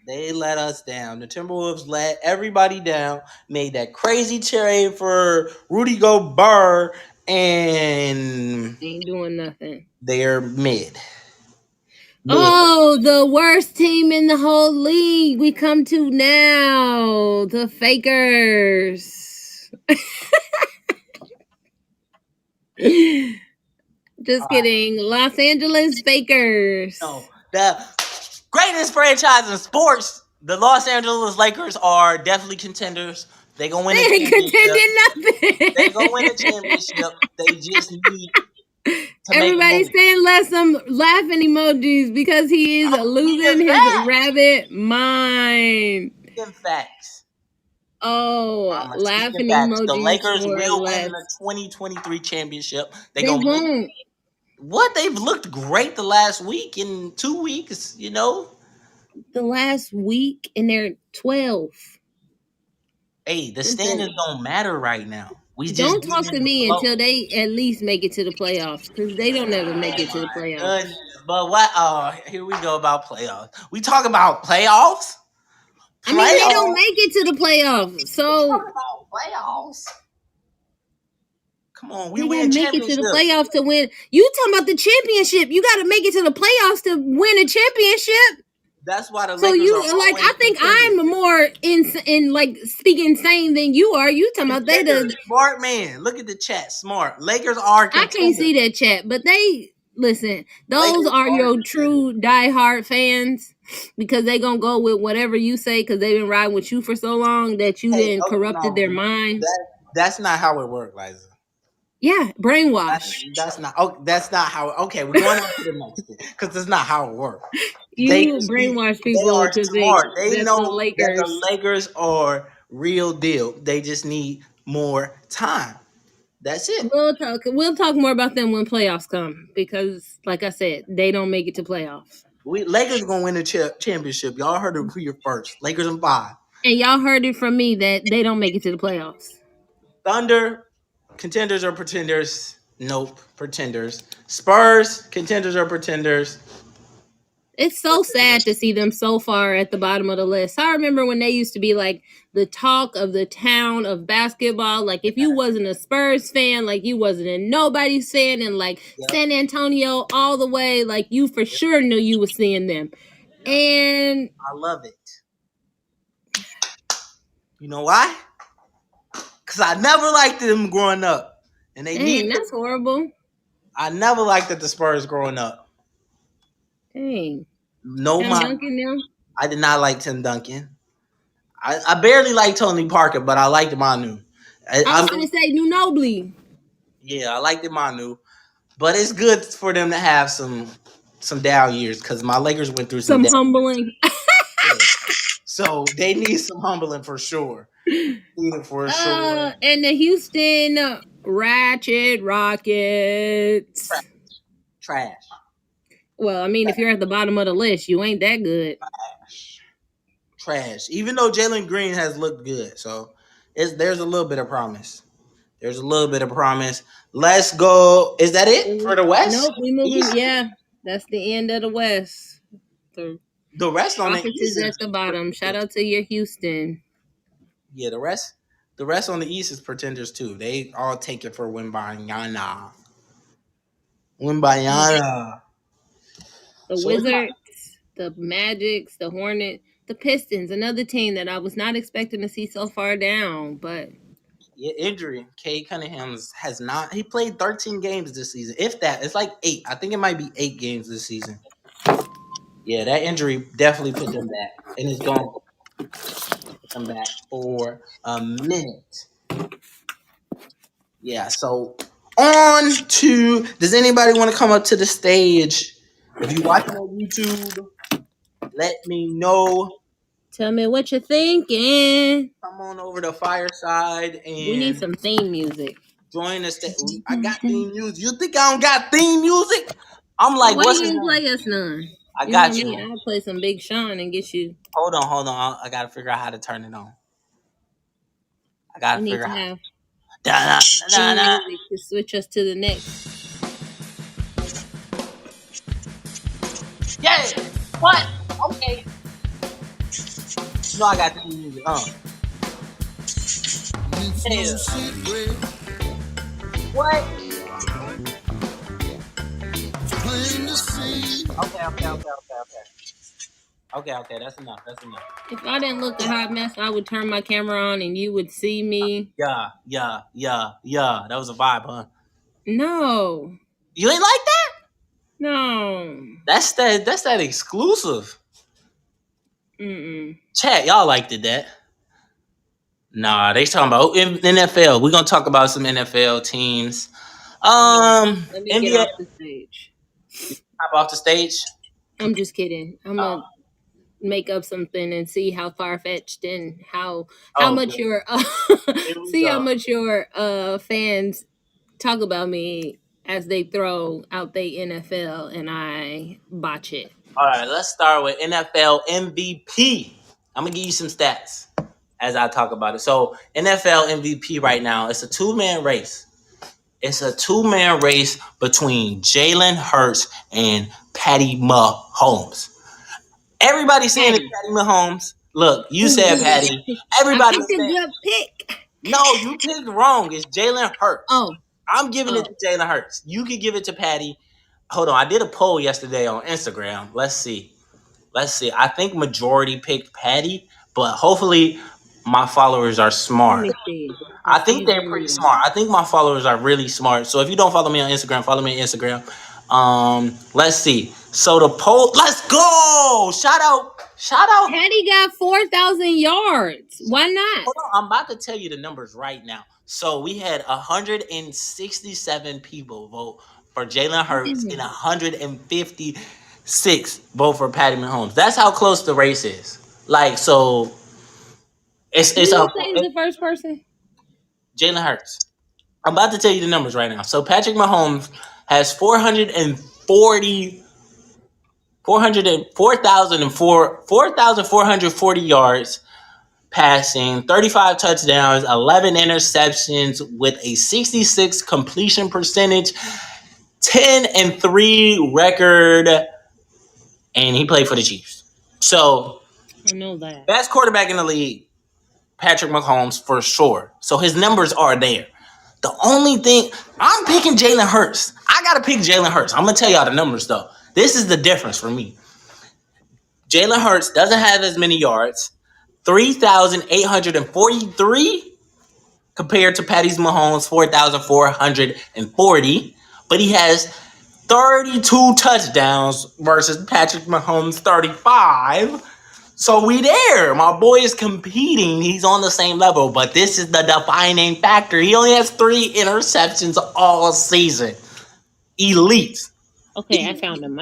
They let us down. The Timberwolves let everybody down. Made that crazy trade for Rudy Gobert, and
Ain't doing nothing.
they're mid. Mid.
Oh, the worst team in the whole league we come to now. The Fakers. Just kidding. Los Angeles Fakers.
No, the greatest franchise in sports. The Los Angeles Lakers are definitely contenders. They gonna win
They
a
ain't
championship.
contending
They gonna win a
nothing.
championship. They just need to make a
Everybody
move.
send Les some laughing emojis because he is losing
Speaking
his
facts.
rabbit mind.
Speaking facts.
Oh,
I'm speaking
laughing
facts. The
emojis
Lakers
for
will win
Les.
the 2023 championship. They
They
gonna make
won't.
what they've looked great the last week in 2 weeks.
The last week and they're 12.
Hey, the
Listen,
standings don't matter right now. We just
don't
being
talk
in
to
the
me
flow.
until they at least make it to the playoffs because they don't ever make it to the
Goodness,
playoffs.
but what? Oh, here we go about playoffs. We talk about playoffs.
I mean, they don't
Playoffs.
make it to the playoffs,
We talk
so
about playoffs. Come on, we
they
win
gotta make it to the
championships.
playoffs to win. You talking about the championship? You got to make it to the playoffs to win a championship.
That's why the
So
Lakers are
you like,
always
I think
contenders.
I'm more in like speaking sane than you are. You talking about they
Contenders,
the
smart man. Look at the chat, smart. Lakers are
I can't
contenders.
see that chat, but they listen. Those
Lakers
are
are
your
contenders.
true diehard fans because they gonna go with whatever you say because they've been riding with you for so long that you
Hey,
then
oh
corrupted
no,
their mind.
that's not how it works, Liza.
Yeah,
That's,
brainwash.
that's not. Oh, that's not how. Okay, we're going on to the next thing because that's not how it works. They
You
just need.
brainwash
They
people
are
to think
smart. They
that the
know that
Lakers.
the Lakers are real deal. They just need more time. That's it.
We'll talk more about them when playoffs come because, like I said, they don't make it to playoffs.
We Lakers gonna win the championship. Y'all heard it here first. Lakers and five.
And y'all heard it from me that they don't make it to the playoffs.
Thunder, contenders or pretenders? Nope, pretenders. Spurs, contenders or pretenders?
It's so sad
Pretenders.
to see them so far at the bottom of the list. I remember when they used to be like the talk of the town of basketball. Like if you wasn't a Spurs fan, like you wasn't a nobody's fan, and like
Yep,
San Antonio all the way, like you for
yep,
sure knew you was seeing them.
yep.
And
I love it. You know why? Cause I never liked them growing up, and they need.
dang, that's horrible.
I never liked the Spurs growing up.
Dang.
No,
Tim
my
Duncan now.
I did not like Tim Duncan. I barely liked Tony Parker, but I liked Manu.
I
I
was
mean,
gonna say New Nobly.
yeah, I liked Manu, but it's good for them to have some down years because my Lakers went through some
Some
down
humbling.
years. So they need some humbling for sure. Need it for sure.
And the Houston Ratchet Rockets.
Trash.
Well, I mean, if you're at the bottom of the list, you ain't that good.
Trash. Even though Jalen Green has looked good, so there's a little bit of promise. There's a little bit of promise. Let's go. Is that it for the West?
Nope, we moving.
East?
Yeah, that's the end of the West. The
The rest on the
Rockets
East
is at
is
the bottom. Shout
pretenders.
out to your Houston.
Yeah, the rest on the East is pretenders too. They all take it for Wimbayana. Wimbayana.
The
So it's not
Wizards, the Magics, the Hornets, the Pistons, another team that I was not expecting to see so far down. But
yeah, injury. Cade Cunningham has not. He played 13 games this season. If that, it's like 8. I think it might be 8 games this season. Yeah, that injury definitely put them back, and it's going to put them back for a minute. Yeah. So on to. Does anybody want to come up to the stage? If you watching on YouTube, let me know.
tell me what you're thinking.
Come on over to Fireside
We need
and
some theme music.
join us. I got theme music. You think I don't got theme music? I'm like,
Why
what's
you
his
ain't
name?
play us none?
I
You know
got
me,
you.
I'll play some Big Sean and get you.
Hold on. I gotta figure out how to turn it on. I gotta
We need
figure
to
out.
have
Da, da, da,
theme
da.
music to switch us to the next.
Yeah. What? Okay. No, I got theme music. Yeah. What? Okay. That's enough.
If I didn't look a hot mess, I would turn my camera on and you would see me.
Yeah. That was a vibe, huh?
No,
You ain't like that?
no.
That's that exclusive.
Mm-mm.
Chat, y'all liked it that. Nah, they talking about NFL. We're gonna talk about some NFL teams.
Let me get
NBA.
off the stage.
Hop off the stage.
I'm just kidding. I'm gonna make up something and see how far fetched and how
Oh,
much
good.
your
Here we
see how
go.
much your fans talk about me as they throw out the NFL and I botch it.
All right, let's start with NFL MVP. I'm gonna give you some stats as I talk about it. So NFL MVP right now, it's a two-man race. It's a two-man race between Jalen Hurts and Patty Mahomes. Everybody's saying it's
Patty.
Patty Mahomes. Look, you said
Ooh.
Patty.
I
Everybody's
picked a
saying
good pick.
no. You picked wrong. It's Jalen Hurts.
Oh,
I'm giving it
oh.
to Jalen Hurts. You could give it to Patty. Hold on. I did a poll yesterday on Instagram. Let's see. I think majority picked Patty, but hopefully my followers are
Let
smart.
me see.
I
Let's see
think
who's
they're
gonna
pretty
win.
smart. I think my followers are really smart. So if you don't follow me on Instagram, follow me on Instagram. Let's see. So the poll, let's go. Shout out.
Patty got 4,000 yards. Why not?
Hold on, I'm about to tell you the numbers right now. So we had 167 people vote for Jalen Hurts and
Damn.
156 vote for Patty Mahomes. That's how close the race is. Like so,
Who
it's
you
up.
say is the first person?
Jalen Hurts. I'm about to tell you the numbers right now. So Patrick Mahomes has 4,440 yards passing, 35 touchdowns, 11 interceptions with a 66 completion percentage, 10-3 record, and he played for the Chiefs. So,
I know that.
best quarterback in the league, Patrick Mahomes for sure. So his numbers are there. The only thing I'm picking Jalen Hurts. I gotta pick Jalen Hurts. I'm gonna tell y'all the numbers though. This is the difference for me. Jalen Hurts doesn't have as many yards, 3,843 compared to Patty Mahomes' 4,440, but he has 32 touchdowns versus Patrick Mahomes' 35. So we there. My boy is competing. He's on the same level, but this is the defining factor. He only has 3 interceptions all season. Elite.
Okay, I found him.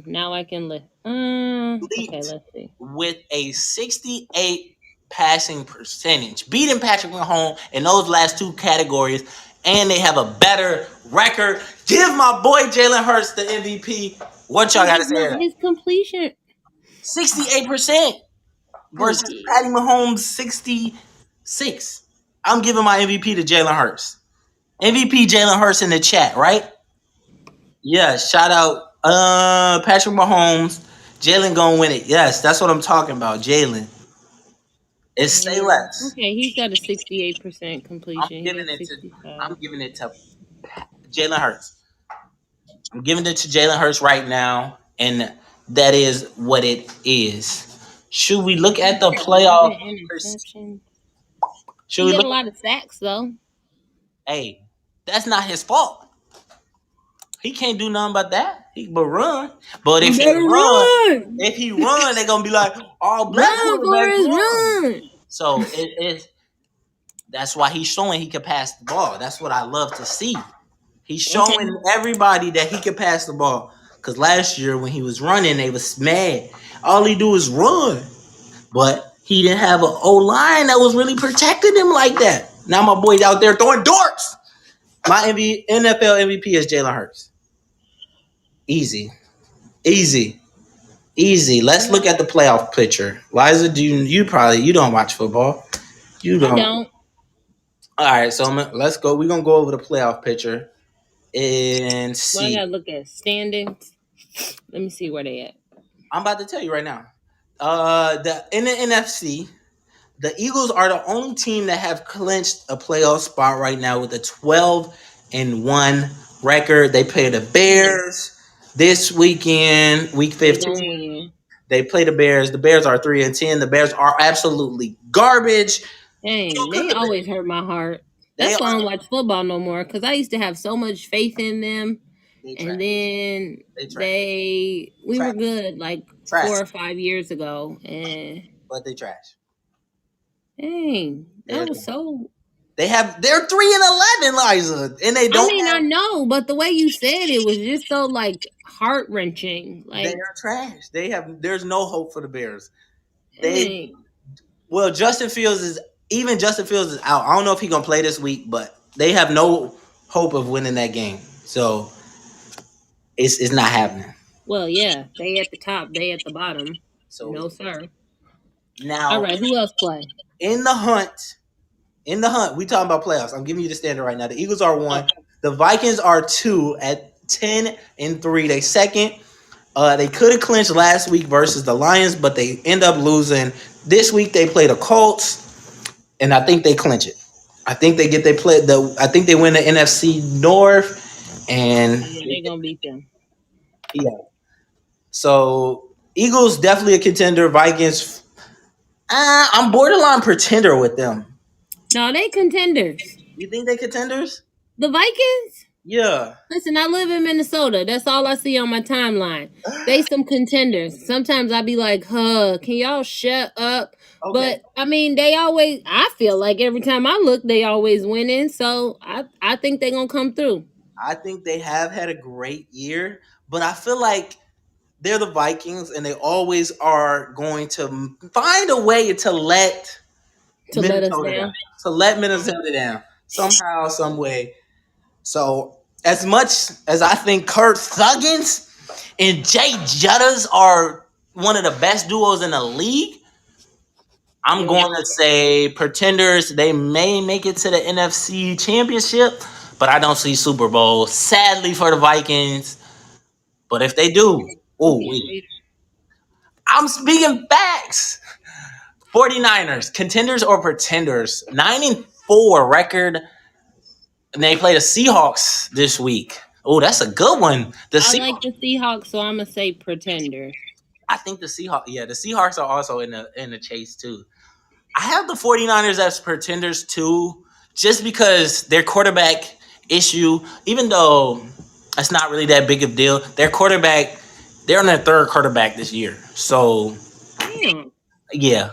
Now I can live. Okay,
Elite
let's see.
with a 68 passing percentage, beating Patrick Mahomes in those last two categories, and they have a better record. Give my boy Jalen Hurts the MVP. What y'all got to say to that?
His completion.
68%
Oh
versus
yeah.
Patty Mahomes 66. I'm giving my MVP to Jalen Hurts. MVP Jalen Hurts in the chat, right? Yeah, shout out Patrick Mahomes. Jalen gonna win it. Yes, that's what I'm talking about. Jalen. It's say less.
Okay, he's got a 68%
I'm
completion. He
giving
got
it to
65.
I'm giving it to Jalen Hurts. I'm giving it to Jalen Hurts right now, and that is what it is. Should we look at the
11
playoff?
interceptions.
Should
He
we
get
look?
a lot of sacks though.
Hey, that's not his fault. He can't do nothing but that. He but run. But
You
if he
better
run,
run.
if he run, they're gonna be like, "All black
Run,
quarterbacks
Forrest,
run."
run.
So that's why he's showing he can pass the ball. That's what I love to see. He's
Okay.
showing everybody that he can pass the ball. Cause last year when he was running, they was mad. All he do is run, but he didn't have an O line that was really protecting him like that. Now my boy's out there throwing darts. My NFL MVP is Jalen Hurts. Easy, easy, easy. Let's look at the playoff picture. Liza, you don't watch football? You
I
don't.
don't.
All right, so let's go. We're gonna go over the playoff picture and
Well, I
see.
gotta look at standings. Let me see where they at.
I'm about to tell you right now. The in the NFC, the Eagles are the only team that have clinched a playoff spot right now with a 12-1 record. They play the Bears this weekend, week
They
15.
gonna win.
They play the Bears. The Bears are 3-10. The Bears are absolutely garbage.
Dang,
So could
they
the
always
Bears.
hurt my heart.
They
That's why I
are
don't watch football no more. Cause I used to have so much faith in them,
they
and
trash.
then
They trash.
we were
Trash.
good like
Trash.
4 or 5 years ago, and
But they trash.
dang, that
They're
was so.
they're 3-11, Liza, and they
I
don't
mean, I
have.
know, but the way you said it was just so like heart wrenching.
They
Like,
are trash. They have. There's no hope for the Bears. They
dang.
well, Justin Fields is out. I don't know if he's gonna play this week, but they have no hope of winning that game. So it's not happening.
Well, yeah, they at the top, they at the bottom.
So
No, sir. All
now
right, who else play?
in the hunt, we talking about playoffs. I'm giving you the standard right now. The Eagles are
Oh,
1. The Vikings are 2 at 10-3. They second. They could have clinched last week versus the Lions, but they end up losing. This week they play the Colts, and I think they clinch it. I think I think they win the NFC North, and
yeah, they gonna beat them.
yeah. So Eagles definitely a contender. Vikings, I'm borderline pretender with them.
No, they contenders.
You think they contenders?
The Vikings?
Yeah.
Listen, I live in Minnesota. That's all I see on my timeline. They some contenders. Sometimes I be like, huh, can y'all shut up?
Okay.
But I mean, they always I feel like every time I look, they always winning. So I think they gonna come through.
I think they have had a great year, but I feel like they're the Vikings, and they always are going to find a way to let
To let us
Minnesota down.
down.
To let Minnesota down somehow, some way. So as much as I think Kurt Thuggins and Jay Juttas are one of the best duos in the league, I'm
Yeah.
going to say Pretenders. They may make it to the NFC Championship, but I don't see Super Bowl. Sadly for the Vikings, but if they do, oh,
Okay.
I'm speaking facts. 49ers, contenders or pretenders? 9-4 record, and they play the Seahawks this week. Oh, that's a good one. The
I
Seahawks.
like the Seahawks, so I'm gonna say pretenders.
I think the Seahawks. Yeah, the Seahawks are also in the chase too. I have the 49ers as pretenders too, just because their quarterback issue, even though it's not really that big of a deal, they're on their third quarterback this year. So
Damn.
yeah,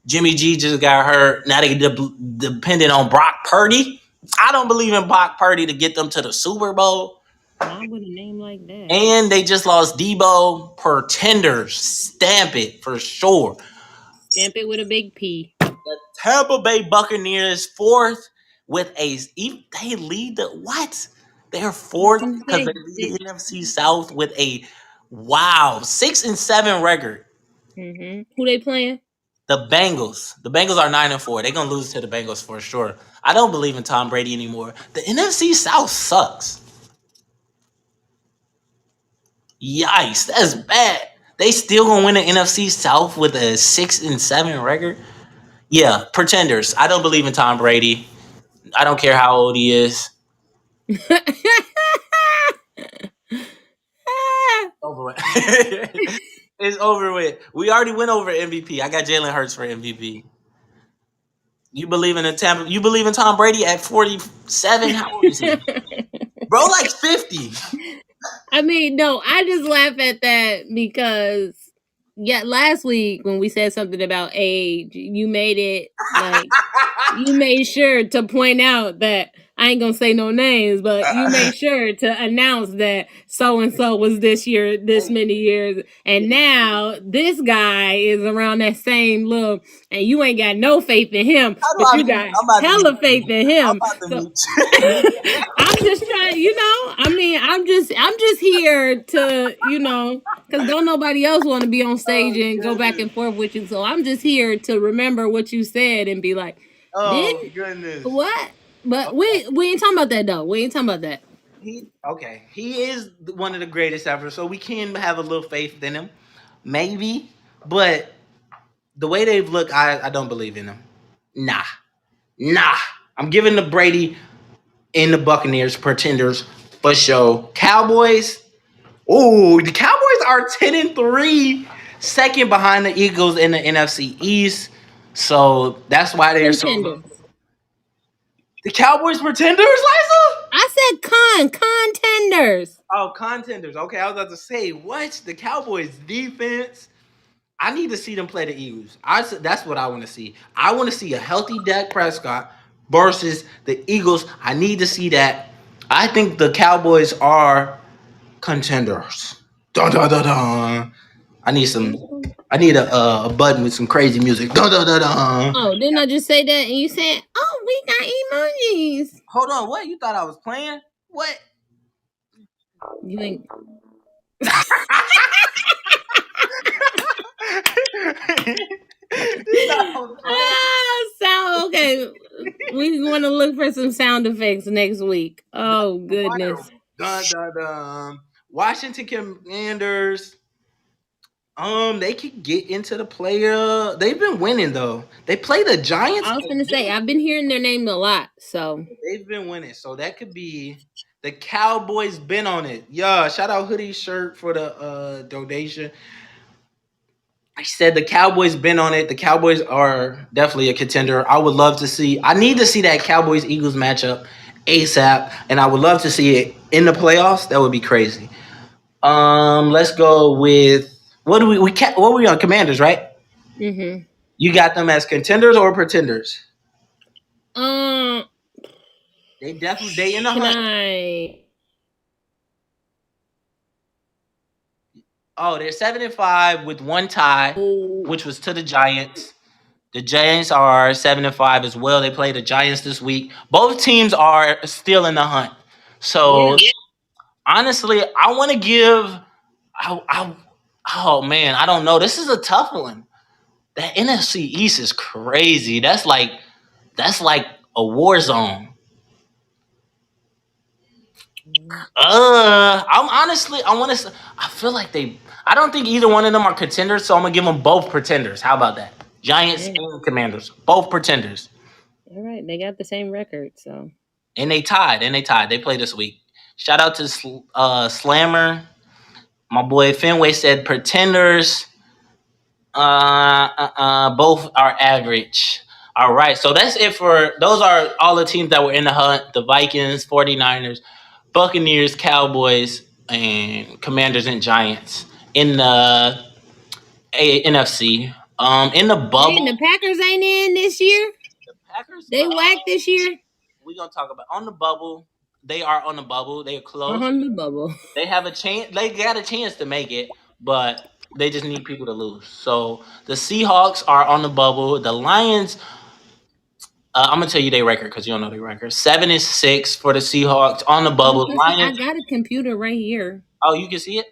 Jimmy G just got hurt. Now they dependent on Brock Purdy. I don't believe in Brock Purdy to get them to the Super Bowl.
Not with a name like that.
And they just lost Debo. Pretenders. Stamp it for sure.
Stamp it with a big P.
The Tampa Bay Buccaneers fourth with they lead the what? They're fourth because they lead the NFC South with a 6-7 record.
Mm-hmm. Who they playing?
The Bengals. The Bengals are 9-4. They're gonna lose to the Bengals for sure. I don't believe in Tom Brady anymore. The NFC South sucks. Yikes, that's bad. They still gonna win the NFC South with a 6-7 record. Yeah, pretenders. I don't believe in Tom Brady. I don't care how old he is. Over with. It's over with. We already went over MVP. I got Jalen Hurts for MVP. You believe in the Tampa? You believe in Tom Brady at 47? How old is he, bro? Like 50.
I mean, no, I just laugh at that because yeah, last week when we said something about age, you made it like you made sure to point out that I ain't gonna say no names, but you made sure to announce that so and so was this year, this many years, and now this guy is around that same look, and you ain't got no faith in him,
How do
but
I
you
mute?
got
I'm about to
hella
mute
faith
you.
in
I'm
him.
about to
So
mute you.
I'm just trying, I mean, I'm just here to, because don't nobody else want to be on stage
Oh
and go back
goodness.
and forth with you. So I'm just here to remember what you said and be like,
Oh
didn't
goodness.
what? But
Okay.
we ain't talking about that though. We ain't talking about that.
He is one of the greatest ever, so we can have a little faith in him, maybe. But the way they've looked, I don't believe in him. Nah, nah. I'm giving the Brady in the Buccaneers pretenders for sure. Cowboys. Oh, the Cowboys are 10-3, second behind the Eagles in the NFC East. So that's why they're so low.
Contender.
The Cowboys pretenders, Liza?
I said contenders.
Oh, contenders. Okay, I was about to say, what? The Cowboys defense? I need to see them play the Eagles. That's what I want to see. I want to see a healthy Dak Prescott versus the Eagles. I need to see that. I think the Cowboys are contenders. Dun dun dun dun. I need some. I need a button with some crazy music. Dun dun dun dun.
Oh, didn't I just say that? And you said, oh, we got emojis.
Hold on, what? You thought I was playing? What?
You ain't.
You thought I was playing?
Sound okay. We want to look for some sound effects next week. Oh
Wonderful.
goodness.
Dun dun dun. Washington Commanders. They could get into the player. They've been winning though. They play the Giants.
I was gonna say I've been hearing their name a lot. So
They've been winning, so that could be the Cowboys. Been on it. Yeah, shout out hoodie shirt for the donation. I said the Cowboys been on it. The Cowboys are definitely a contender. I would love to see. I need to see that Cowboys Eagles matchup ASAP, and I would love to see it in the playoffs. That would be crazy. Let's go with what do we can't what were we on Commanders, right?
mm-hmm.
You got them as contenders or pretenders?
Um
They in the
can
hunt.
I
Oh, they're 7-5 with one tie,
oh
which was to the Giants. The Giants are 7-5 as well. They play the Giants this week. Both teams are still in the hunt. So
yeah.
honestly, I want to give. I oh man, I don't know. This is a tough one. That NFC East is crazy. That's like a war zone. I'm honestly, I want to. I feel like they. I don't think either one of them are contenders, so I'm gonna give them both pretenders. How about that? Giants
Dang.
and Commanders, both pretenders,
All right, they got the same record, so
and they tied. They play this week. Shout out to Slammer. My boy Fenway said pretenders. Both are average. All right, so that's it for those are all the teams that were in the hunt: the Vikings, 49ers, Buccaneers, Cowboys, and Commanders and Giants in the NFC. In the
dang, the
bubble,
Packers ain't in this year.
the Packers.
They whacked this year
We gonna talk about on the bubble. They are on the bubble. They are close.
on the bubble.
They have a chance. They got a chance to make it, but they just need people to lose. So the Seahawks are on the bubble. The Lions. I'm gonna tell you their record because you don't know their record. 7-6 for the Seahawks on the
I was
bubble.
gonna say I
Lions.
got a computer right here.
Oh, you can see it.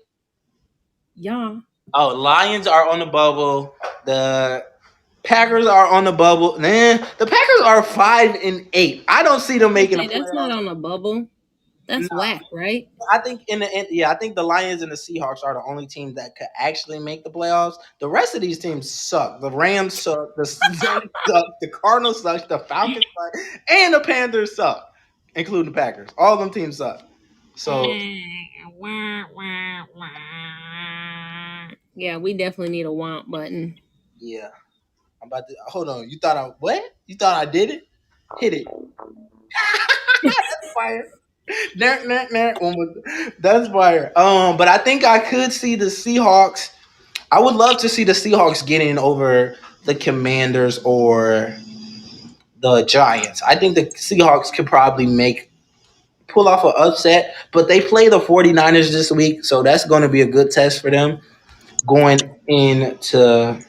Yeah.
Oh, Lions are on the bubble. The Packers are on the bubble. Man, the Packers are 5-8. I don't see them making the
Okay, that's not
playoffs.
on a bubble.
No,
That's whack, right?
I think in the end, yeah, I think the Lions and the Seahawks are the only teams that could actually make the playoffs. The rest of these teams suck. The Rams suck. The Saints suck. The Cardinals suck. The Falcons suck, and the Panthers suck, including the Packers. All of them teams suck. So
Yeah, we definitely need a want button.
yeah, I'm about to hold on. You thought I what? You thought I did it? Hit it. That's fire. Nah, nah, nah. That's fire. But I think I could see the Seahawks. I would love to see the Seahawks getting over the Commanders or the Giants. I think the Seahawks could probably pull off an upset, but they play the 49ers this week, so that's going to be a good test for them going into.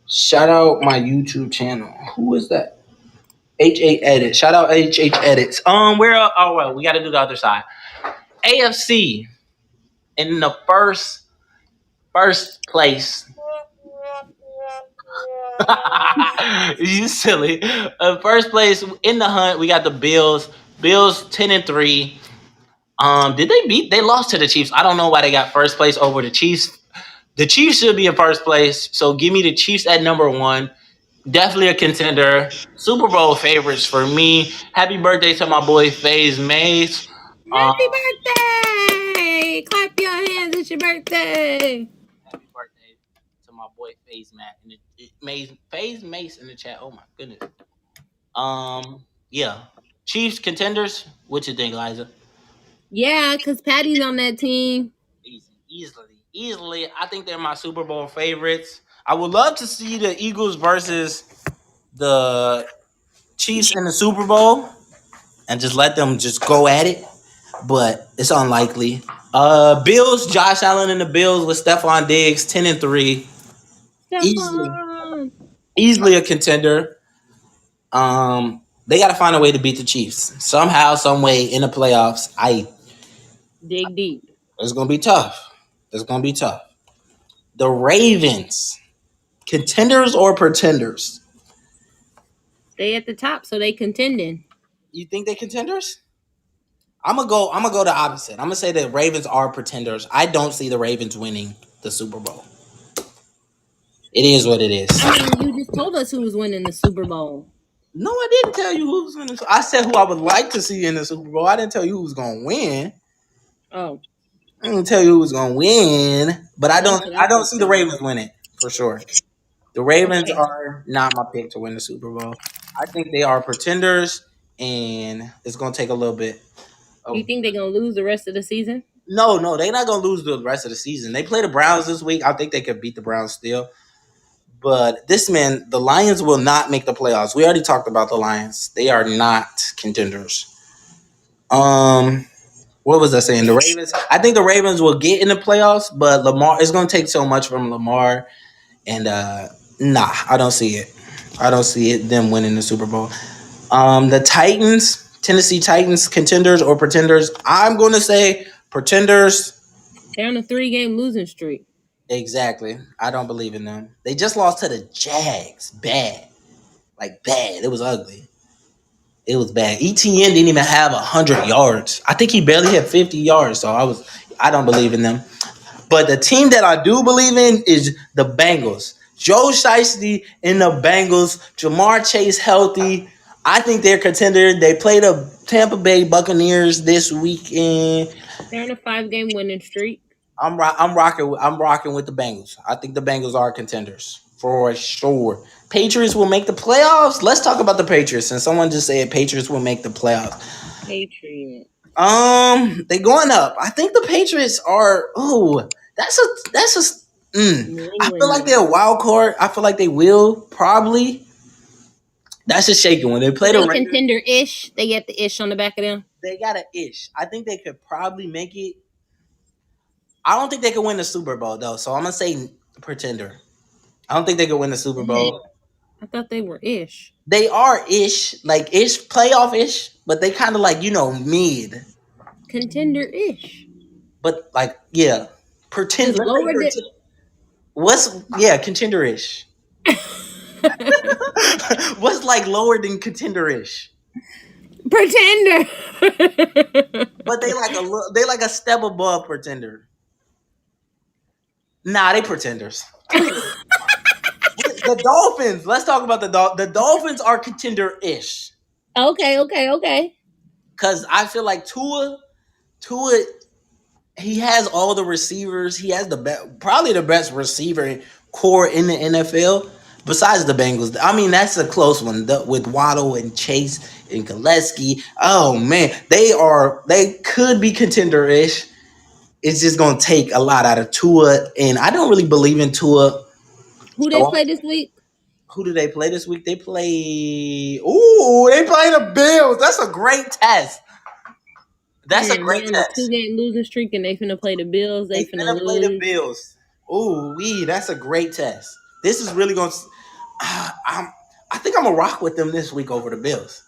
Shout out my YouTube channel. Who is that? H8 Edit. Shout out H8 Edits. Where? Oh well, we got to do the other side. AFC in the first place. You silly. First place in the hunt, we got the Bills. Bills 10-3. Did they beat? They lost to the Chiefs. I don't know why they got first place over the Chiefs. The Chiefs should be in first place, so give me the Chiefs at number one. Definitely a contender. Super Bowl favorites for me. Happy birthday to my boy FaZe Mace. Um,
Happy birthday! Clap your hands, it's your birthday.
Happy birthday to my boy FaZe Matt in FaZe Mace in the chat. Oh my goodness. Yeah. Chiefs contenders. What you think, Liza?
Yeah, because Patty's on that team.
Easily. I think they're my Super Bowl favorites. I would love to see the Eagles versus the Chiefs in the Super Bowl and just let them just go at it, but it's unlikely. Bills, Josh Allen and the Bills with Stephon Diggs, 10-3, easily,
Stephon.
easily a contender. They got to find a way to beat the Chiefs somehow, some way in the playoffs.
Dig deep.
It's gonna be tough. It's gonna be tough. The Ravens, contenders or pretenders?
Stay at the top so they contending.
You think they contenders? I'm gonna go the opposite. I'm gonna say the Ravens are pretenders. I don't see the Ravens winning the Super Bowl. It is what it is.
I mean, you just told us who was winning the Super Bowl.
No, I didn't tell you who was winning. I said who I would like to see in the Super Bowl. I didn't tell you who was gonna win.
Oh,
I didn't tell you who was gonna win. But I
that's
don't
what I
I don't
thought
see the
you
Ravens winning for sure. The Ravens
Okay.
are not my pick to win the Super Bowl. I think they are pretenders, and it's gonna take a little bit
You
of.
think they're gonna lose the rest of the season?
No, they're not gonna lose the rest of the season. They play the Browns this week. I think they could beat the Browns still. But the Lions will not make the playoffs. We already talked about the Lions. They are not contenders. Um, what was I saying? The Ravens. I think the Ravens will get in the playoffs, but Lamar it's going to take so much from Lamar, and nah, I don't see it. I don't see it them winning the Super Bowl. The Titans, Tennessee Titans, contenders or pretenders? I'm going to say pretenders.
They're on a 3-game losing streak.
Exactly. I don't believe in them. They just lost to the Jags. Bad. Like bad. It was ugly. It was bad. ETN didn't even have 100 yards. I think he barely had 50 yards. So I don't believe in them. But the team that I do believe in is the Bengals. Joe Shiesty in the Bengals. Jamar Chase healthy. I think they're contender. They play the Tampa Bay Buccaneers this weekend.
They're on a 5-game winning streak.
I'm rocking with the Bengals. I think the Bengals are contenders for sure. Patriots will make the playoffs. Let's talk about the Patriots. And someone just said Patriots will make the playoffs.
Patriot.
They going up. I think the Patriots are. Oh, that's a.
New
I feel like
England.
they're a wild card. I feel like they will probably. That's just shaking when they play the
They
Raiders.
contender-ish. They get the ish on the back of them.
They got an ish. I think they could probably make it. I don't think they could win the Super Bowl though. So I'm gonna say pretender. I don't think they could win the Super Bowl.
I thought they were ish.
They are ish, like ish, playoff ish, but they kind of like mid.
Contender-ish.
But like yeah, pretend.
Because
Let's say
lower than
pretend. contender-ish. What's like lower than contender-ish?
Pretender.
But they like a step above pretender. Nah, they pretenders. The Dolphins. Let's talk about the Dolphins are contender-ish.
Okay, okay, okay.
Cause I feel like Tua, he has all the receivers. He has probably the best receiver core in the NFL. Besides the Bengals, I mean that's a close one with Waddle and Chase and Gillespie. Oh man, they could be contender-ish. It's just gonna take a lot out of Tua, and I don't really believe in Tua.
Who they
So
play this week?
who do they play this week? They play. Ooh, they play the Bills. That's a great test. That's a
They
great
on a
test.
2-game losing streak and they finna play the Bills. They
They
finna
finna play the
lose.
Bills. Ooh, that's a great test. This is really gonna. I think I'm gonna rock with them this week over the Bills.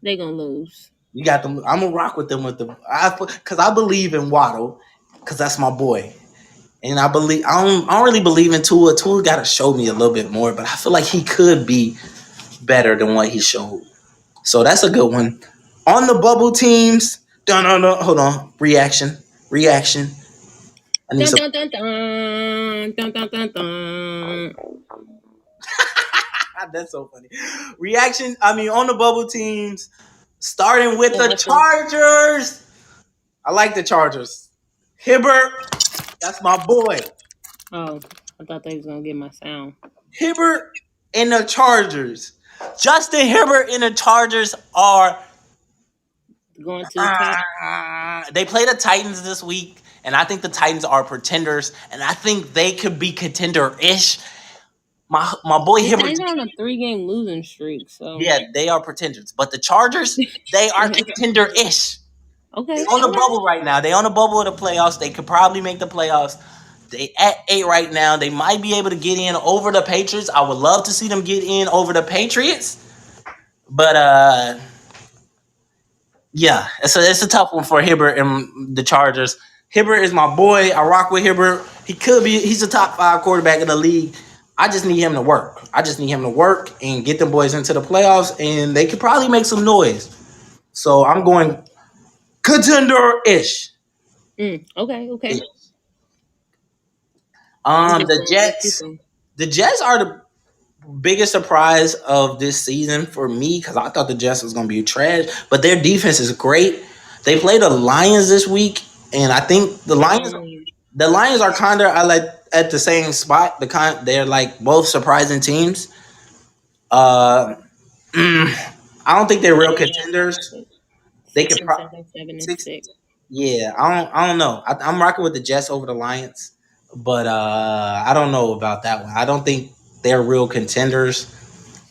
They gonna lose.
You got them. I'm gonna rock with them because I believe in Waddle because that's my boy. And I don't really believe in Tua. Tua got to show me a little bit more, but I feel like he could be better than what he showed. So that's a good one. On the bubble teams, no, hold on. Reaction. I need
Dun
some.
dun dun dun dun dun dun dun.
That's so funny. Reaction. I mean, on the bubble teams, starting with the
What the?
Chargers. I like the Chargers. Hibbert, that's my boy.
Oh, I thought they was gonna get my sound.
Hibbert and the Chargers. Justin Hibbert and the Chargers are.
Going to the top.
They play the Titans this week, and I think the Titans are pretenders, and I think they could be contender-ish. My boy
The
Hibbert.
Titans are on a 3-game losing streak, so
Yeah, they are pretenders, but the Chargers, they are contender-ish. They
okay,
on the
all right.
bubble right now. They on the bubble of the playoffs. They could probably make the playoffs. They at 8 right now. They might be able to get in over the Patriots. I would love to see them get in over the Patriots, but yeah, it's a tough one for Hibbert and the Chargers. Hibbert is my boy. I rock with Hibbert. He's a top 5 quarterback in the league. I just need him to work. I just need him to work and get them boys into the playoffs, and they could probably make some noise. So I'm going contender-ish.
Okay, okay. I'm just
The
going with you.
Jets. The Jets are the biggest surprise of this season for me because I thought the Jets was going to be trash, but their defense is great. They play the Lions this week, and I think the Lions are kind of at the same spot. They're like both surprising teams. Uh, I don't think they're real contenders. They
Six
could
and
probably
seven, 7 and
six.
6.
Yeah, I don't know. I'm rocking with the Jets over the Lions, but I don't know about that one. I don't think they're real contenders.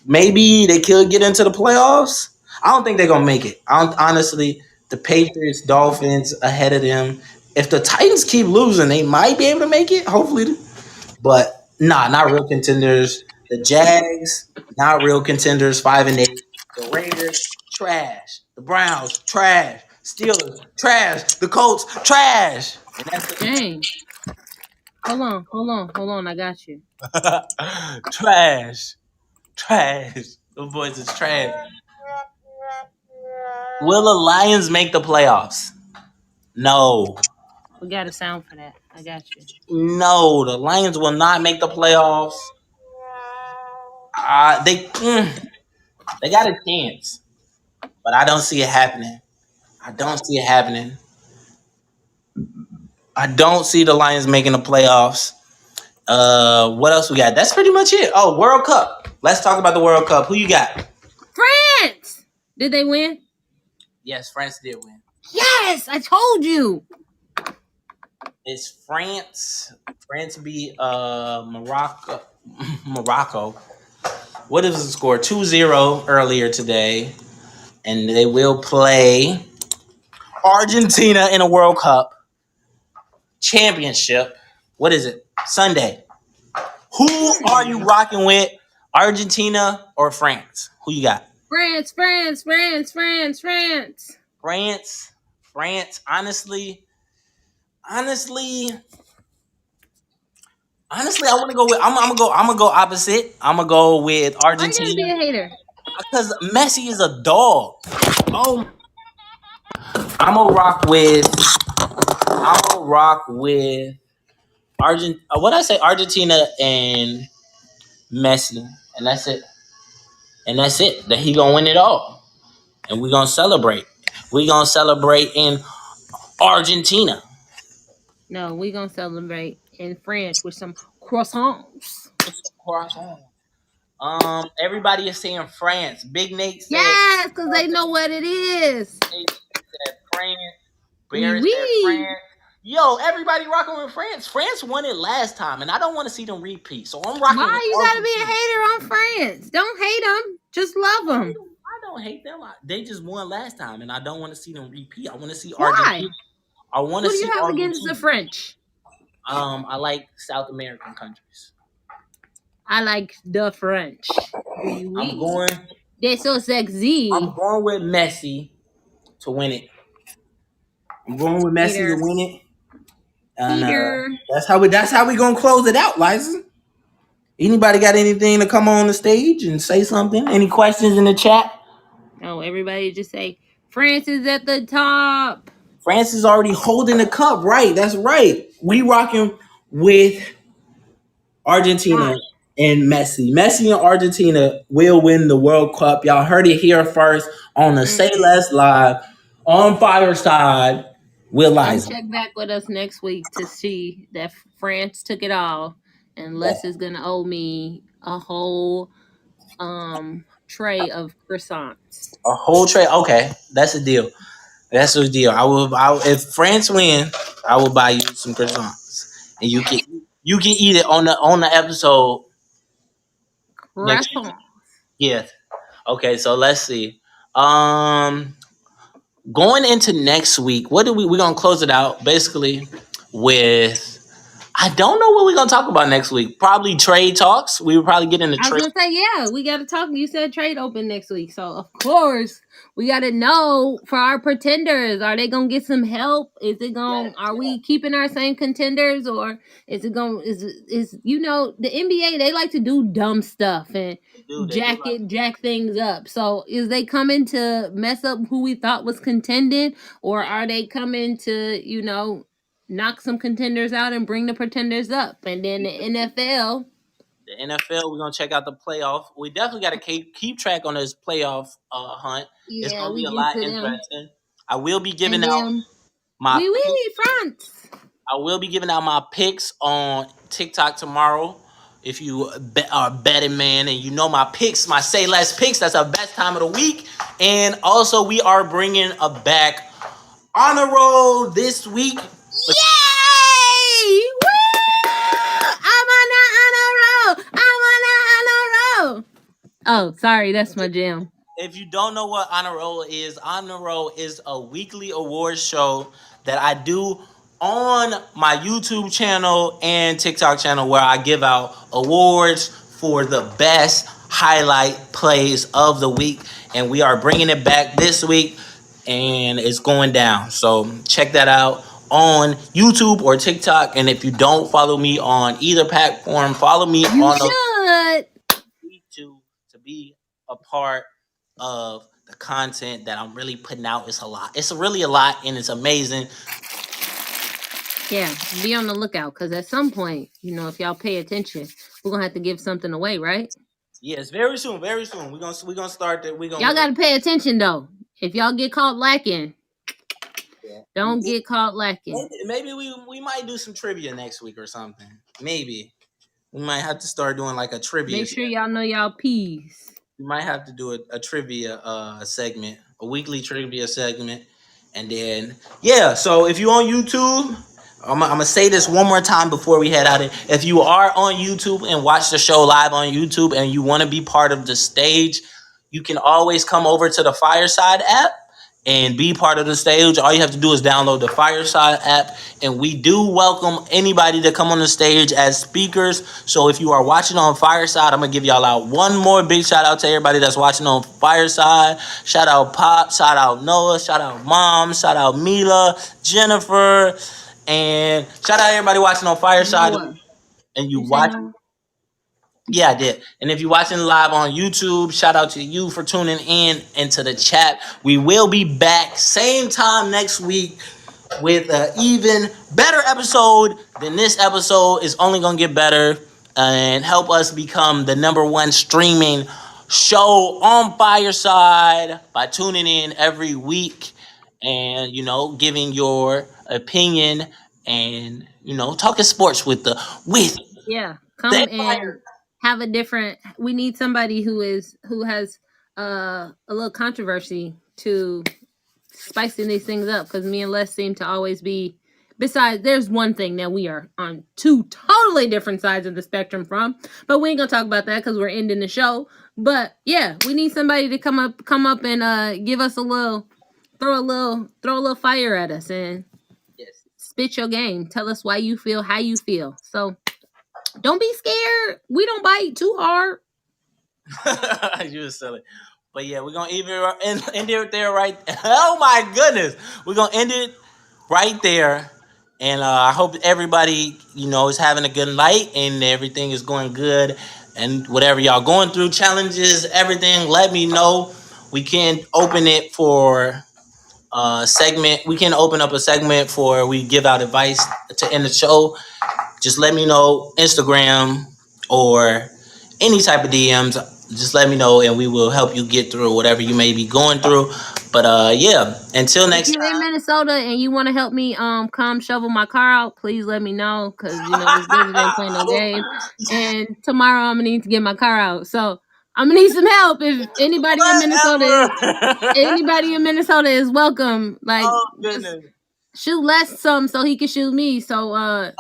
Maybe they could get into the playoffs. I don't think they're gonna make it. I don't honestly. The Patriots, Dolphins ahead of them. If the Titans keep losing, they might be able to make it. Hopefully, but nah, not real contenders. The Jags, not real contenders. 5-8. The Raiders, trash. The Browns, trash. Steelers, trash. The Colts, trash. And that's
Dang. Hold on. I got you.
trash. Trash. Those boys is trash. Will the Lions make the playoffs? No.
We got a sound for that. I got you.
No, the Lions will not make the playoffs. They got a chance, but I don't see it happening. I don't see it happening. I don't see the Lions making the playoffs. What else we got? That's pretty much it. Oh, World Cup. Let's talk about the World Cup. Who you got?
France! Did they win?
Yes, France did win.
Yes, I told you.
It's France. France beat Morocco. Morocco. What is the score? 2-0 earlier today. And they will play Argentina in a World Cup championship. What is it? Sunday. Who are you rocking with? Argentina or France? Who you got?
France.
France. France. Honestly, Honestly, I want to go with. I'm gonna go. I'm gonna go opposite. I'm gonna go with
Why you gotta
Argentina
be a hater?
because Messi is a dog. Oh, I'm gonna rock with. I'm gonna rock with Argent. What I say? Argentina and Messi, and that's it. And that's it. That he gonna win it all, and we gonna celebrate. We gonna celebrate in Argentina.
No, we gonna celebrate in France with some croissants.
Croissant. Everybody is saying France. Big Nate said.
Yes, because they know what it is.
Nate said France.
Oui,
Bear said
oui.
France. Yo, everybody rocking with France. France won it last time, and I don't want to see them repeat. So I'm rocking with
Why you gotta be a
Argentina.
hater on France? Don't hate them. Just love them.
I don't hate them. They just won last time, and I don't want to see them repeat. I want to see Argentina.
Why?
I want
Who
to
do you
see
have against the
Argentina.
French?
I like South American countries.
I like the French. Oui,
I'm
oui.
going.
They're so
I'm
sexy.
going with Messi to win it. I'm going with Messi to
Hater.
win it, and
Hater.
that's how we gonna close it out, Liza. Anybody got anything to come on the stage and say something? Any questions in the chat?
No, everybody just say France is at the top.
France is already holding the cup, right? That's right. We rocking with Argentina
Why?
and Messi. Messi and Argentina will win the World Cup. Y'all heard it here first on the Say
Mm-mm.
Less Live on Fireside with
Come
Liza.
check back with us next week to see that France took it all, and
Yeah.
Les is gonna owe me a whole tray of croissants.
A whole tray. Okay, that's a deal. That's a deal. If France win, I will buy you some croissants, and you can eat it on the episode next week.
Croissant.
Yeah. Okay. So let's see. Um, Going into next week, what do we're gonna close it out basically with. I don't know what we're gonna talk about next week. Probably trade talks. We will probably get into
I was
trade.
gonna say, yeah, we gotta talk. You said trade open next week, so of course we gotta know for our pretenders. Are they gonna get some help? Is it
Yes,
going? Are
yes,
we keeping our same contenders, or is it going? Is the NBA? They like to do dumb stuff and
they do. They do.
jack things up. So is they coming to mess up who we thought was contending, or
Yeah,
are they coming to knock some contenders out and bring the pretenders up? And then the NFL.
the NFL. We're gonna check out the playoff. We definitely got to keep track on this playoff hunt. It's
Yeah,
gonna be
we
a
get
lot
to them.
interesting. I will be giving
And
out
then
my
we France.
I will be giving out my picks on TikTok tomorrow. If you are a betting man and you know my picks, my say less picks, that's our best time of the week. And also, we are bringing a back honor roll this week.
Yay! Woo! I'm on a roll. I'm on a roll. Oh, sorry, that's my jam.
If you don't know what Honor Roll is a weekly award show that I do on my YouTube channel and TikTok channel where I give out awards for the best highlight plays of the week. And we are bringing it back this week and it's going down. So check that out on YouTube or TikTok. And if you don't follow me on either platform, follow me
You
on the
should.
to be a part of the content that I'm really putting out. It's a lot. It's really a lot, and it's amazing.
Yeah, be on the lookout because at some point, if y'all pay attention, we're gonna have to give something away, right?
Yes, very soon, very soon. We're gonna start that.
Y'all gotta pay attention though. If y'all get caught lacking,
Yeah.
don't get caught lacking.
Maybe we might do some trivia next week or something. Maybe we might have to start doing like a trivia.
Make sure y'all know y'all P's.
We might have to do a trivia segment, a weekly trivia segment, and then yeah. So if you're on YouTube, I'm gonna say this one more time before we head out. If you are on YouTube and watch the show live on YouTube, and you want to be part of the stage, you can always come over to the Fireside app and be part of the stage. All you have to do is download the Fireside app, and we do welcome anybody to come on the stage as speakers. So if you are watching on Fireside, I'm gonna give y'all out one more big shout out to everybody that's watching on Fireside. Shout out Pop, shout out Noah, shout out Mom, shout out Mila, Jennifer, and shout out everybody watching on Fireside.
Noah.
and you
You say
watch,
no?
yeah, I did. And if you're watching live on YouTube, shout out to you for tuning in into the chat. We will be back same time next week with an even better episode than this episode. Is only gonna get better and help us become the number one streaming show on Fireside by tuning in every week and giving your opinion and talking sports with
Yeah,
the
come
Empire.
and have a different. We need somebody who has a little controversy to spicing these things up, because me and Les seem to always be. Besides, there's one thing that we are on two totally different sides of the spectrum from, but we ain't gonna talk about that because we're ending the show. But yeah, we need somebody to come up and give us a little, throw a little fire at us and
Yes.
spit your game. Tell us why you feel how you feel. So don't be scared. We don't bite too hard.
You was silly. But yeah, we're gonna end it there, right? Oh my goodness, we're gonna end it right there. And I hope everybody, is having a good night and everything is going good. And whatever y'all going through, challenges, everything, let me know. We can open it for segment. We can open up a segment for we give out advice to end the show. Just let me know Instagram or any type of DMs. Just let me know and we will help you get through whatever you may be going through. But yeah, until
If
next
you're in Minnesota and you want to help me come shovel my car out, please let me know, because this blizzard ain't playing no
time.
game. And tomorrow I'm gonna need to get my car out. So I'm gonna need some help. If
Whatever.
anybody in Minnesota is welcome. Like,
Oh
just
goodness.
shoot less some so he can shoot me. So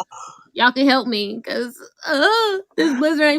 y'all can help me, because this blizzard ain't